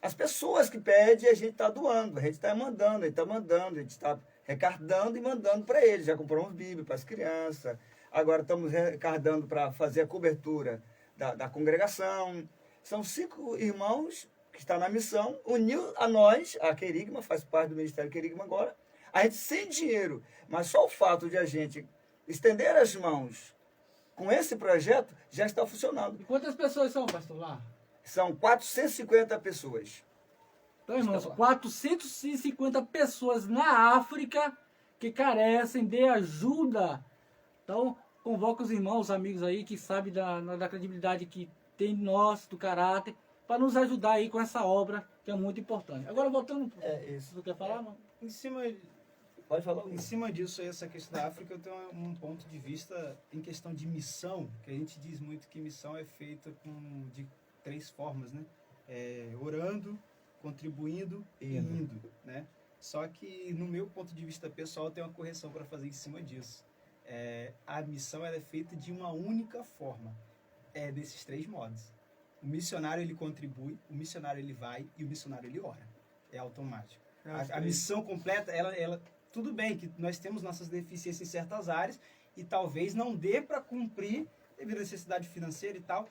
as pessoas que pedem, a gente está doando, a gente está mandando, a gente está recardando e mandando para eles. Já compramos Bíblia para as crianças, agora estamos recardando para fazer a cobertura da congregação. São 5 irmãos que estão na missão, uniu a nós, a Querigma, faz parte do Ministério Querigma agora, a gente sem dinheiro, mas só o fato de a gente estender as mãos com esse projeto já está funcionando. E quantas pessoas são, pastor, lá? São 450 pessoas. Então, irmãos, Está lá. 450 pessoas na África que carecem de ajuda. Então, convoca os irmãos, os amigos aí que sabem da credibilidade que tem nós, do caráter, para nos ajudar aí com essa obra que é muito importante. Agora, voltando, Isso. você quer falar? Não? Em cima, Pode falar. em cima disso, aí, essa questão da África, eu tenho um ponto de vista em questão de missão, que a gente diz muito que missão é feita de 3 formas, né? Orando, contribuindo e indo, né? Só que, no meu ponto de vista pessoal, tem uma correção para fazer em cima disso. A missão ela é feita de uma única forma, desses 3 modos. O missionário ele contribui, o missionário ele vai e o missionário ele ora. É automático. A missão completa, ela tudo bem que nós temos nossas deficiências em certas áreas e talvez não dê para cumprir devido à necessidade financeira e tal,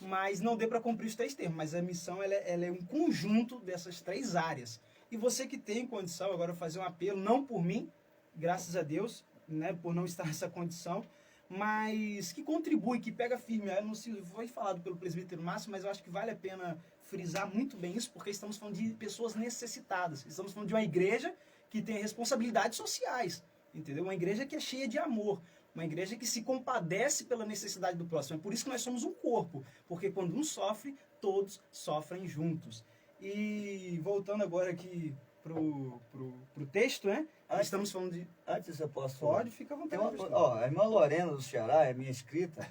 mas não dê para cumprir os 3 termos. Mas a missão ela é um conjunto dessas 3 áreas. E você que tem condição, agora eu vou fazer um apelo, não por mim, graças a Deus, né, por não estar nessa condição, mas que contribui, que pega firme. Eu não sei, foi falado pelo presbítero Márcio, mas eu acho que vale a pena frisar muito bem isso, porque estamos falando de pessoas necessitadas. Estamos falando de uma igreja que tem responsabilidades sociais, entendeu? Uma igreja que é cheia de amor, uma igreja que se compadece pela necessidade do próximo. É por isso que nós somos um corpo, porque quando um sofre, todos sofrem juntos. E voltando agora aqui pro texto, né? Estamos falando de... Antes eu posso... Pode, fica à vontade. A irmã Lorena do Ceará, é minha inscrita,